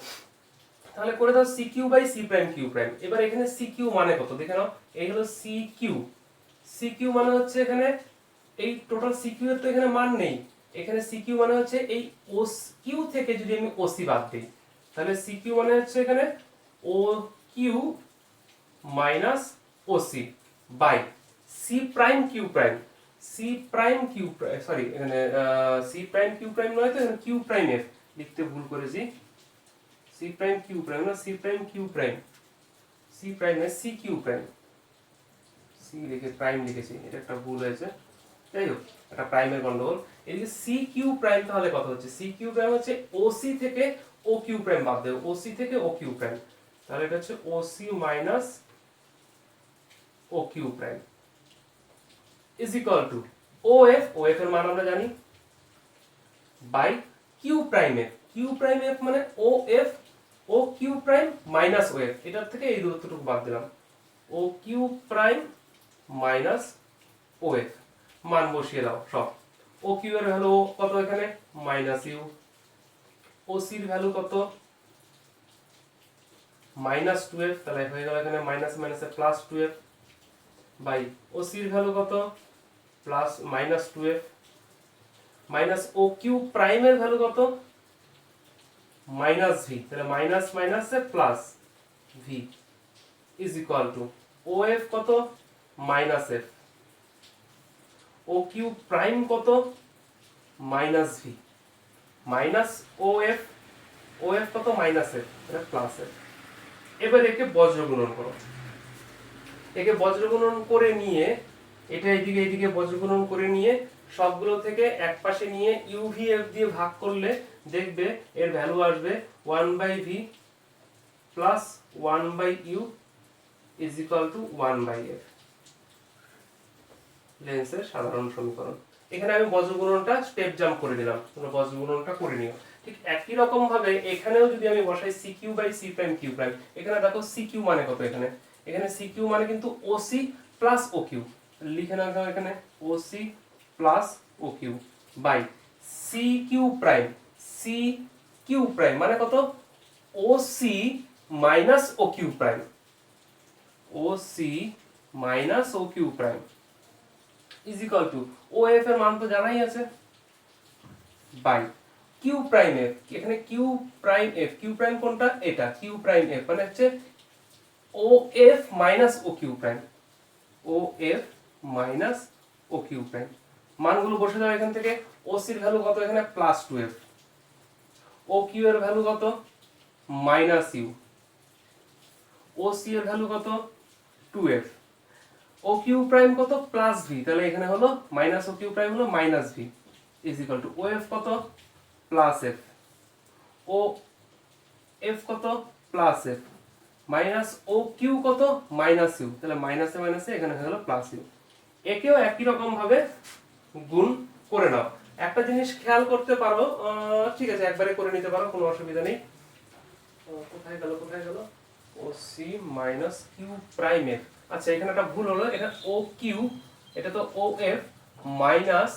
তাহলে করে দাও C Q by C prime Q prime. এবার এখানে সি কিউ মানে কত দেখে নাও, এই হলো সি কিউ, সি কিউ মানে হচ্ছে এখানে এই টোটাল সি কিউ এর তো এখানে মান নেই, এখানে সি কিউ মানে হচ্ছে এই ও কিউ থেকে যদি আমি ও সি বাদ দিই, তাহলে সি কিউ মানে হচ্ছে এখানে O Q minus O C by C prime Q prime, C prime Q prime, sorry এখানে সি প্রাইম কিউ প্রাইম নয় তো, এখানে কিউ প্রাইম এফ লিখতে ভুল করেছি, সি প্রাইম কিউ প্রাইম না C prime Q prime, C prime এ C Q prime, C লিখে প্রাইম লিখেছি, এটা একটা ভুল হয়েছে, যাই হোক একটা প্রাইমের গন্ডগোল। এদিকে সি কিউ প্রাইম তাহলে কত হচ্ছে, সি কিউ প্রাইম হচ্ছে ও সি থেকে ও কিউ প্রাইম বাদ দেব, ও সি থেকে ও কিউ প্রাইম, তাহলে এটা হচ্ছে O C minus O Q prime is equal to O F, O F এর মান আমরা জানি, by Q prime F, Q prime F মানে O F O Q prime minus O F, এটার থেকে এই দূরত্বটুকু বাদ দিলাম, O Q prime minus O F, মান বসিয়ে দাও সব। ও কিউ এর ভ্যালু কত এখানে মাইনাস ইউ, ও সি এর ভ্যালু কত মাইনাস টু এফ, তাহলে হয়ে গেল এখানে মাইনাস মাইনাসে plus two F, by O C এর ভ্যালু কত plus minus two F, minus O Q prime এর ভ্যালু কত মাইনাস ভি, তাহলে মাইনাস মাইনাসে plus V is equal to O F কত minus F, O Q prime কত minus V minus O F, O F কত minus F, এটা plus F. এবার একে বজ্র গুণন করো, একে বজ্র গুণন করে নিয়ে এটা এইদিকে এইদিকে বজ্র গুণন করে নিয়ে সবগুলো থেকে এক পাশে নিয়ে ইউভি এফ দিয়ে ভাগ করলে দেখবে এর ভ্যালু আসবে 1/v plus 1/u is equal two 1/f, লেন্সের সাধারণ সমীকরণ। এখানে আমি বজ্র গুণনটা স্টেপ জাম্প করে দিলাম, তোমরা বজ্র গুণনটা করে নিও। ঠিক একই রকম ভাবে এখানেও যদি আমি বসাই C Q by C prime Q prime, এখানে দেখো সি কিউ মানে কত, এখানে এখানে সি কিউ মানে কিন্তু O C plus O Q, লিখে নাও এখানে O C plus O Q by C Q prime, C Q prime মানে কত O C minus O Q prime, O C minus O Q prime is equal to O F এর মান তো জানাই আছে বাই কিউ প্রাইম এফ, এখানে Q prime F, Q prime কোনটা এটা কিউ প্রাইম এফ মানে হচ্ছে O F minus O Q prime, ও F minus O Q prime. মানগুলো বসে যাবে এখান থেকে। ও সির ভ্যালু কত এখানে plus two F, O Q এর ভ্যালু কত মাইনাস ইউ, ও সি এর ভ্যালু কত two F, O Q prime কত প্লাস ভি, তাহলে এখানে হলো মাইনাস ও কিউ প্রাইম হলো minus V is equal to O F কত প্লাস এফ, ও এফ কত plus F minus O Q কত মাইনাস ইউ, তাহলে মাইনাসে মাইনাসে এখানে হয়ে গেল প্লাস ইউ। একেও একই রকম ভাবে গুণ করে নাও। একটা জিনিস খেয়াল করতে পারো, ঠিক আছে একবারে করে নিতে পারো কোনো অসুবিধা নেই। কোথায় গেল O C minus Q prime F, আচ্ছা এখানে একটা ভুল হলো, এটা ও কিউ, এটা তো ও F minus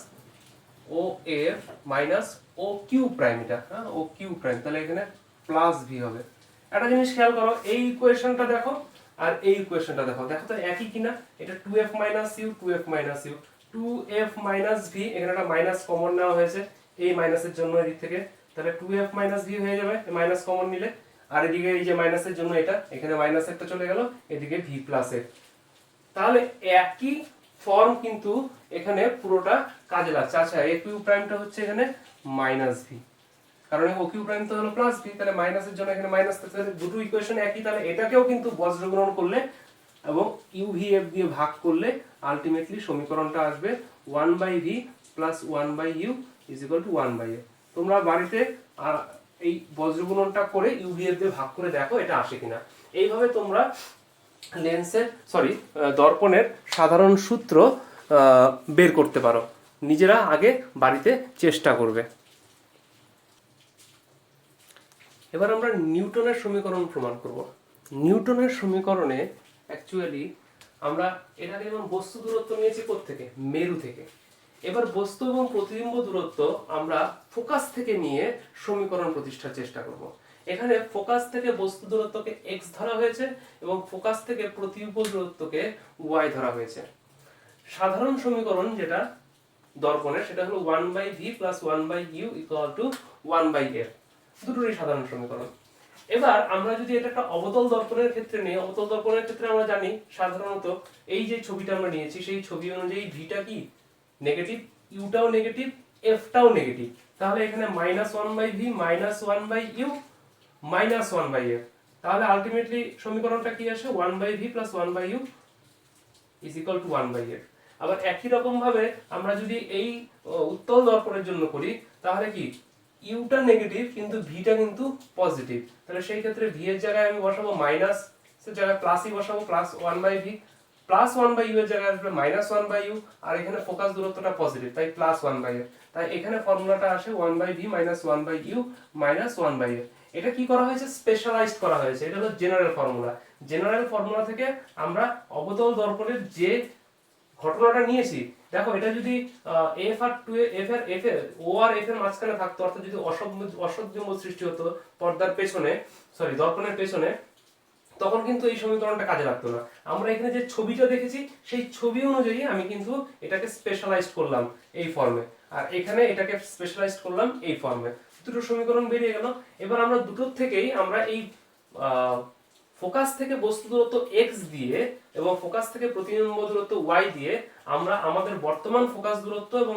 O F minus O Q prime, এটা হ্যাঁ ও কিউ প্রাইম, তাহলে এখানে প্লাস ভি হবে। একটা জিনিস খেয়াল করো, এই ইকুয়েশনটা দেখো আর এই ইকুয়েশনটা দেখো, দেখো তো একই কিনা। এটা 2f minus U 2f minus U 2f minus V, এখানে একটা মাইনাস কমন নেওয়া হয়েছে এই মাইনাসের জন্য এদিক থেকে, তাহলে 2f মাইনাস ভি হয়ে যাবে মাইনাস কমন নিলে। আর এদিকে এই যে মাইনাসের জন্য এটা এখানে মাইনাস একটা চলে গেল, এদিকে ভি প্লাস এফ, তাহলে একই ফর্ম কিন্তু এখানে পুরোটা কাজে লাগছে। আচ্ছা এ কিউ প্রাইমটা হচ্ছে এখানে মাইনাস ভি, কারণ ও কিউ প্রাইম তো হলো প্লাস ভি, তাহলে মাইনাসের জন্য এখানে মাইনাস থাকছে, দুটো ইকুয়েশন একই, তাহলে এটাকেও কিন্তু বজ্রগ্রহণ করলে এবং ইউ ভি এফ দিয়ে ভাগ করলে আলটিমেটলি সমীকরণটা আসবে 1/v plus 1/u is equal two 1/f। তোমরা বাড়িতে এই বজ্রগুণনটা করে ইউ ভি এফ দিয়ে ভাগ করে দেখো এটা আসে কিনা। এইভাবে তোমরা দর্পণের সাধারণ সূত্র বের করতে পারো, নিজেরা আগে বাড়িতে চেষ্টা করবে। এবার আমরা নিউটনের সমীকরণ প্রমাণ করব। নিউটনের সমীকরণে অ্যাকচুয়ালি আমরা এখানে যেমন বস্তু দূরত্ব নিয়েছি কোত্থেকে মেরু থেকে, এবার বস্তু এবং প্রতিবিম্ব দূরত্ব আমরা ফোকাস থেকে নিয়ে সমীকরণ প্রতিষ্ঠার চেষ্টা করব। এখানে ফোকাস থেকে বস্তু দূরত্বকে x ধরা হয়েছে এবং ফোকাস থেকে প্রতিবিম্ব দূরত্বকে y ধরা হয়েছে। সাধারণ সমীকরণ যেটা দর্পণের সেটা হলো 1/v plus 1/u equal to 1/f, দুটোরই সাধারণ সমীকরণ। এবার আমরা যদি এটা একটা অবতল দর্পণের ক্ষেত্রে নিই, অবতল দর্পণের ক্ষেত্রে আমরা জানি সাধারণত এই যে ছবিটা আমরা নিয়েছি সেই ছবি অনুযায়ী ভিটা কি নেগেটিভ, ইউটাও নেগেটিভ, এফটাও নেগেটিভ, তাহলে এখানে -1/v -1/u -1/f, তাহলে আলটিমেটলি সমীকরণটা কি আসে 1/v plus 1/u is equal two 1/f। আবার একই রকম ভাবে আমরা যদি এই উত্তল দর্পণের জন্য করি তাহলে কি ইউটা নেগেটিভ কিন্তু ভিটা কিন্তু পজিটিভ, তাহলে সেই ক্ষেত্রে ভি এর জায়গায় আমি বসাবো মাইনাস এর জায়গায় প্লাসই বসাবো, প্লাস 1/v প্লাস 1/u এর জায়গায় আসবে -1/u, আর এখানে ফোকাস দূরত্বটা পজিটিভ তাই প্লাস 1/f, তাই এখানে ফর্মুলাটা আসে 1/v -1/u -1/f। এটা কি করা হয়েছে স্পেশালাইজড করা হয়েছে, এটা হলো জেনারেল ফর্মুলা। জেনারেল ফর্মুলা থেকে আমরা অবতল দর্পণের যে ঘটনাটা নিয়েছি, দেখো এটা যদি এফ আর টু এফ এর ও আর এফ এর মাঝখানে থাকতো, অর্থাৎ যদি অসদ্যম্ব সৃষ্টি হতো পর্দার পেছনে দর্পণের পেছনে, তখন কিন্তু এই সমীকরণটা কাজে লাগতো না। আমরা এখানে যে ছবিটা দেখেছি সেই ছবি অনুযায়ী আমি কিন্তু এটাকে স্পেশালাইজড করলাম এই ফর্মে, আর এখানে এটাকে স্পেশালাইজড করলাম এই ফর্মে, দুটো সমীকরণ বেরিয়ে গেল। এবার আমরা দুটোর থেকেই আমরা এই ফোকাস থেকে বস্তু দূরত্ব x দিয়ে এবং ফোকাস থেকে প্রতিবিম্ব দূরত্ব y দিয়ে আমরা আমাদের বর্তমান ফোকাস দূরত্ব এবং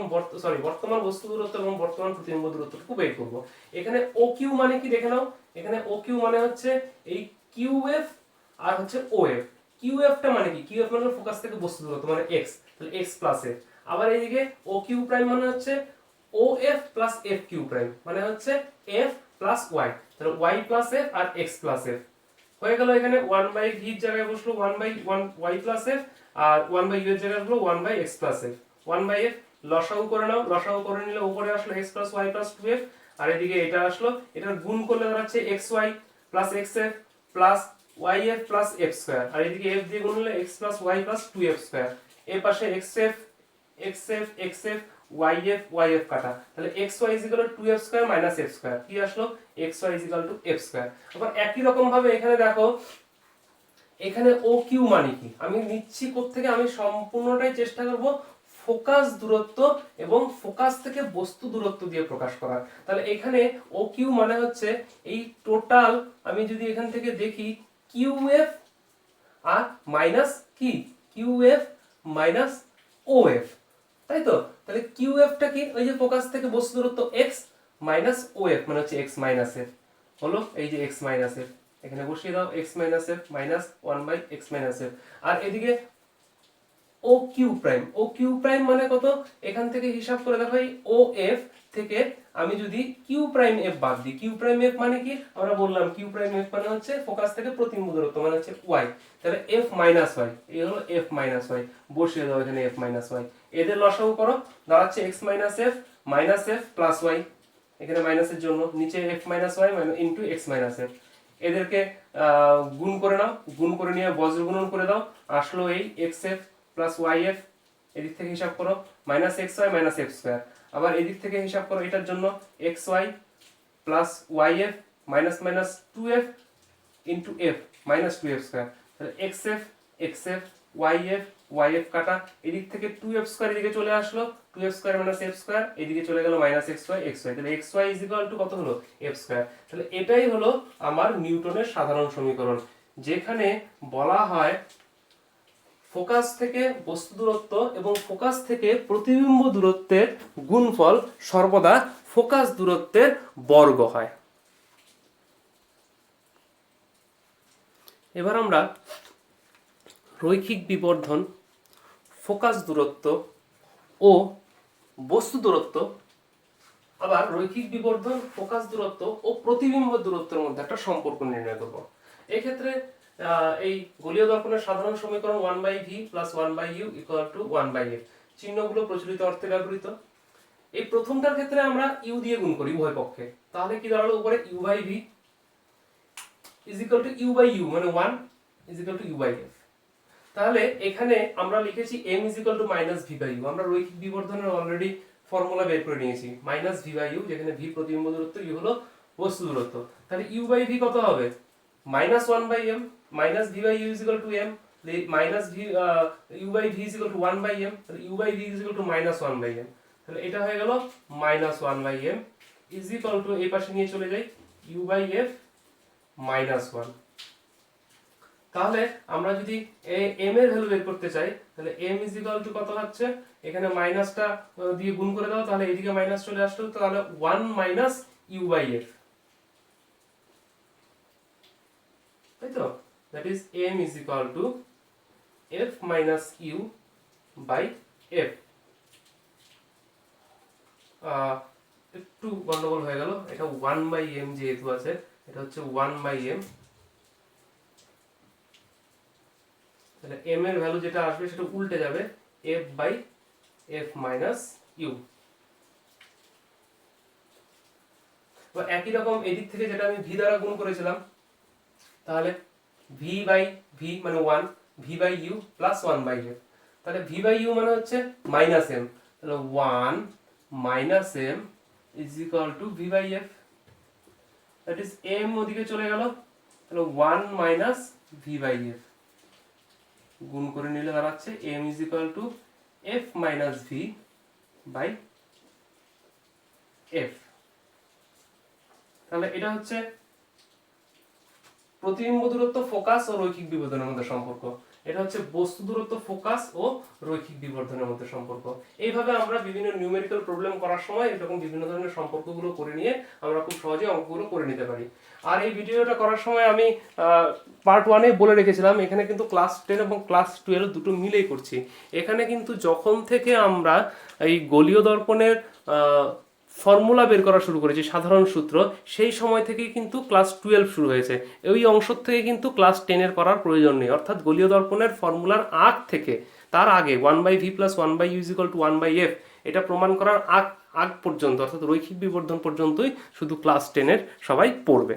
বর্তমান বস্তু দূরত্ব এবং বর্তমান প্রতিবিম্ব দূরত্বটুকু বের করব। এখানে OQ মানে কি দেখে নাও, এখানে OQ মানে হচ্ছে এই QF আর হচ্ছে OF। QF টা মানে কি, QF মানে ফোকাস থেকে বস্তু দূরত্ব মানে x, তাহলে x প্লাস f। আবার এইদিকে OQ প্রাইম মানে হচ্ছে OF প্লাস FQ প্রাইম মানে হচ্ছে f প্লাস y, তাহলে y প্লাস f আর x প্লাস f হয়ে গেল। এখানে 1/v এর জায়গায় বসলো 1/y প্লাস f আর 1/u এর জায়গায় বসলো 1/x প্লাস f। 1/f লসাগু করে নাও, লসাগু করে নিলে উপরে আসলো x plus y plus 2f, আর এদিকে এটা আসলো, এটার গুণ করলে দাঁড়াচ্ছে xy plus xf plus yf plus f square, আর এদিকে f দিয়ে গুণ করলে x plus y plus 2f square. এর পাশে xf xf xf yf yf কাটা, তাহলে xy is equal two 2f square minus f square, কি আসলো xy is equal two f square. আবার একই রকম ভাবে এখানে দেখো, এখানে OQ মানে কি আমি নিচ্ছি কোত্থেকে, আমি সম্পূর্ণটাই চেষ্টা করব ফোকাস দূরত্ব এবং ফোকাস থেকে বস্তু দূরত্ব দিয়ে প্রকাশ করা। তাহলে এখানে ও কিউ মানে হচ্ছে এই টোটাল, আমি যদি এখান থেকে দেখি কিউ এফ আর মাইনাস কি Q F minus O F, তাই তো? তাহলে কিউ এফটা কি, ওই যে ফোকাস থেকে বস্তু দূরত্ব এক্স মাইনাস ও এফ মানে হচ্ছে এক্স মাইনাস এফ, হলো এই যে এক্স মাইনাস এফ, এখানে বসিয়ে দাও X minus F minus 1/x minus F. আর এদিকে O Q prime, O Q prime মানে কত, এখান থেকে হিসাব করে দেখো এই ও এফ থেকে আমি যদি কিউ প্রাইম এফ বাদ দিই, কিউ প্রাইম এফ মানে কি আমরা বললাম, কিউ প্রাইম এফ মানে হচ্ছে ফোকাস থেকে প্রতিবিম্ব দূরত্ব মানে হচ্ছে ওয়াই, তাহলে এফ মাইনাস ওয়াই, এই হলো এফ মাইনাস ওয়াই, বসিয়ে দাও এখানে এফ মাইনাস ওয়াই, এদের লসাগু করো, দাঁড়াচ্ছে X minus F plus Y, এখানে মাইনাসের জন্য নিচে F minus Y into X minus F, এদেরকে গুণ করে নাও, গুণ করে নিয়ে বজ্র গুণন করে দাও, আসলো এই X F plus Y F, এদিক থেকে হিসাব করো minus X Y minus F square, আবার এদিক থেকে হিসাব করো এটার জন্য X Y plus Y F minus minus two F into F minus two F square, তাহলে এক্স এফ ওয়াই এফ কাটা, এদিক থেকে টু এফ স্কোয়ার এদিকে চলে আসলো, two F square minus F square, এদিকে চলে গেল মাইনাস এক্স ওয়াই, তাহলে X Y is equal to কত হলো এফ স্কোয়ার। তাহলে এটাই হলো আমার নিউটনের সাধারণ সমীকরণ, যেখানে বলা হয় ফোকাস থেকে বস্তু দূরত্ব এবং ফোকাস থেকে প্রতিবিম্ব দূরত্বের গুণফল সর্বদা ফোকাস দূরত্বের বর্গ হয়। এবার আমরা রৈখিক বিবর্ধন, ফোকাস দূরত্ব ও বস্তু দূরত্ব, আবার রৈখিক বিবর্ধন, ফোকাস দূরত্ব ও প্রতিবিম্ব দূরত্বের মধ্যে একটা সম্পর্ক নির্ণয় করব। এই ক্ষেত্রে এই গোলীয় দর্পণের সাধারণ সমীকরণ 1/v + 1/u = 1/f, চিহ্নগুলো প্রচলিত অর্থে ব্যবহৃত। এই প্রথমটার ক্ষেত্রে আমরা u দিয়ে গুণ করি উভয় পক্ষে, তাহলে কি দাঁড়ালো উপরে u/v = u/u মানে 1 = u/f। তাহলে এখানে আমরা লিখেছি m - v/u, আমরা রৈখিক বিবর্ধনের অলরেডি ফর্মুলা বের করে নিয়েছি, -v/u, যেখানে v প্রতিবিম্ব দূরত্ব, u হলো বস্তু দূরত্ব। তাহলে u/v কত হবে, -1/m, -v/u = m, u/v = 1/m, তাহলে u/v -1/m, তাহলে এটা হয়ে গেল -1/m এই পাশে নিয়ে চলে যাই u/f -1। তাহলে আমরা যদি m এর ভ্যালু বের করতে চাই, তাহলে m = কত হচ্ছে, এখানে মাইনাসটা দিয়ে গুণ করে দাও, তাহলে এদিকে মাইনাস চলে আসলো, তাহলে 1 - u/f, তাই তো, that is m = f - u/f। একটু গন্ডগোল হয়ে গেল, এটা 1/m যেহেতু আছে, এটা হচ্ছে 1/m, তাহলে m এর ভ্যালু যেটা আসবে সেটা উল্টে যাবে, f/f - u। তো একই রকম এদিক থেকে যেটা আমি v দ্বারা গুণ করেছিলাম, তাহলে v/v মানে 1, v/u + 1/f, তাহলে v/u মানে হচ্ছে -m, তাহলে 1 - m = v/f, that is m ওদিকে চলে গেল, তাহলে 1 - v/f, গুণ করে নিলে দাঁড়াচ্ছে m = f - v/f। তাহলে এটা হচ্ছে প্রতিবিম্ব দূরত্ব, ফোকাস ও রৈখিক বিবর্ধনের মধ্যে সম্পর্ক, এটা হচ্ছে বস্তু দূরত্ব, ফোকাস ও রৈখিক বিবর্ধনের মধ্যে সম্পর্ক। এইভাবে আমরা বিভিন্ন নিউমেরিক্যাল প্রবলেম করার সময় এরকম বিভিন্ন ধরনের সম্পর্কগুলো করে নিয়ে আমরা খুব সহজে অঙ্কগুলো করে নিতে পারি। আর এই ভিডিওটা করার সময় আমি পার্ট 1-এ বলে রেখেছিলাম, এখানে কিন্তু ক্লাস 10 এবং ক্লাস 12 দুটো মিলেই করছি। এখানে কিন্তু যখন থেকে আমরা এই গোলীয় দর্পণের ফর্মুলা বের করা শুরু করেছি, সাধারণ সূত্র, সেই সময় থেকেই কিন্তু ক্লাস 12 শুরু হয়েছে। ওই অংশ থেকে কিন্তু ক্লাস 10-এর করার প্রয়োজন নেই, অর্থাৎ গোলীয় দর্পণের ফর্মুলার আগ থেকে, তার আগে 1/v + 1/u = 1/f, এটা প্রমাণ করার আগ পর্যন্ত, অর্থাৎ রৈখিক বিবর্ধন পর্যন্তই শুধু ক্লাস 10-এর সবাই পড়বে।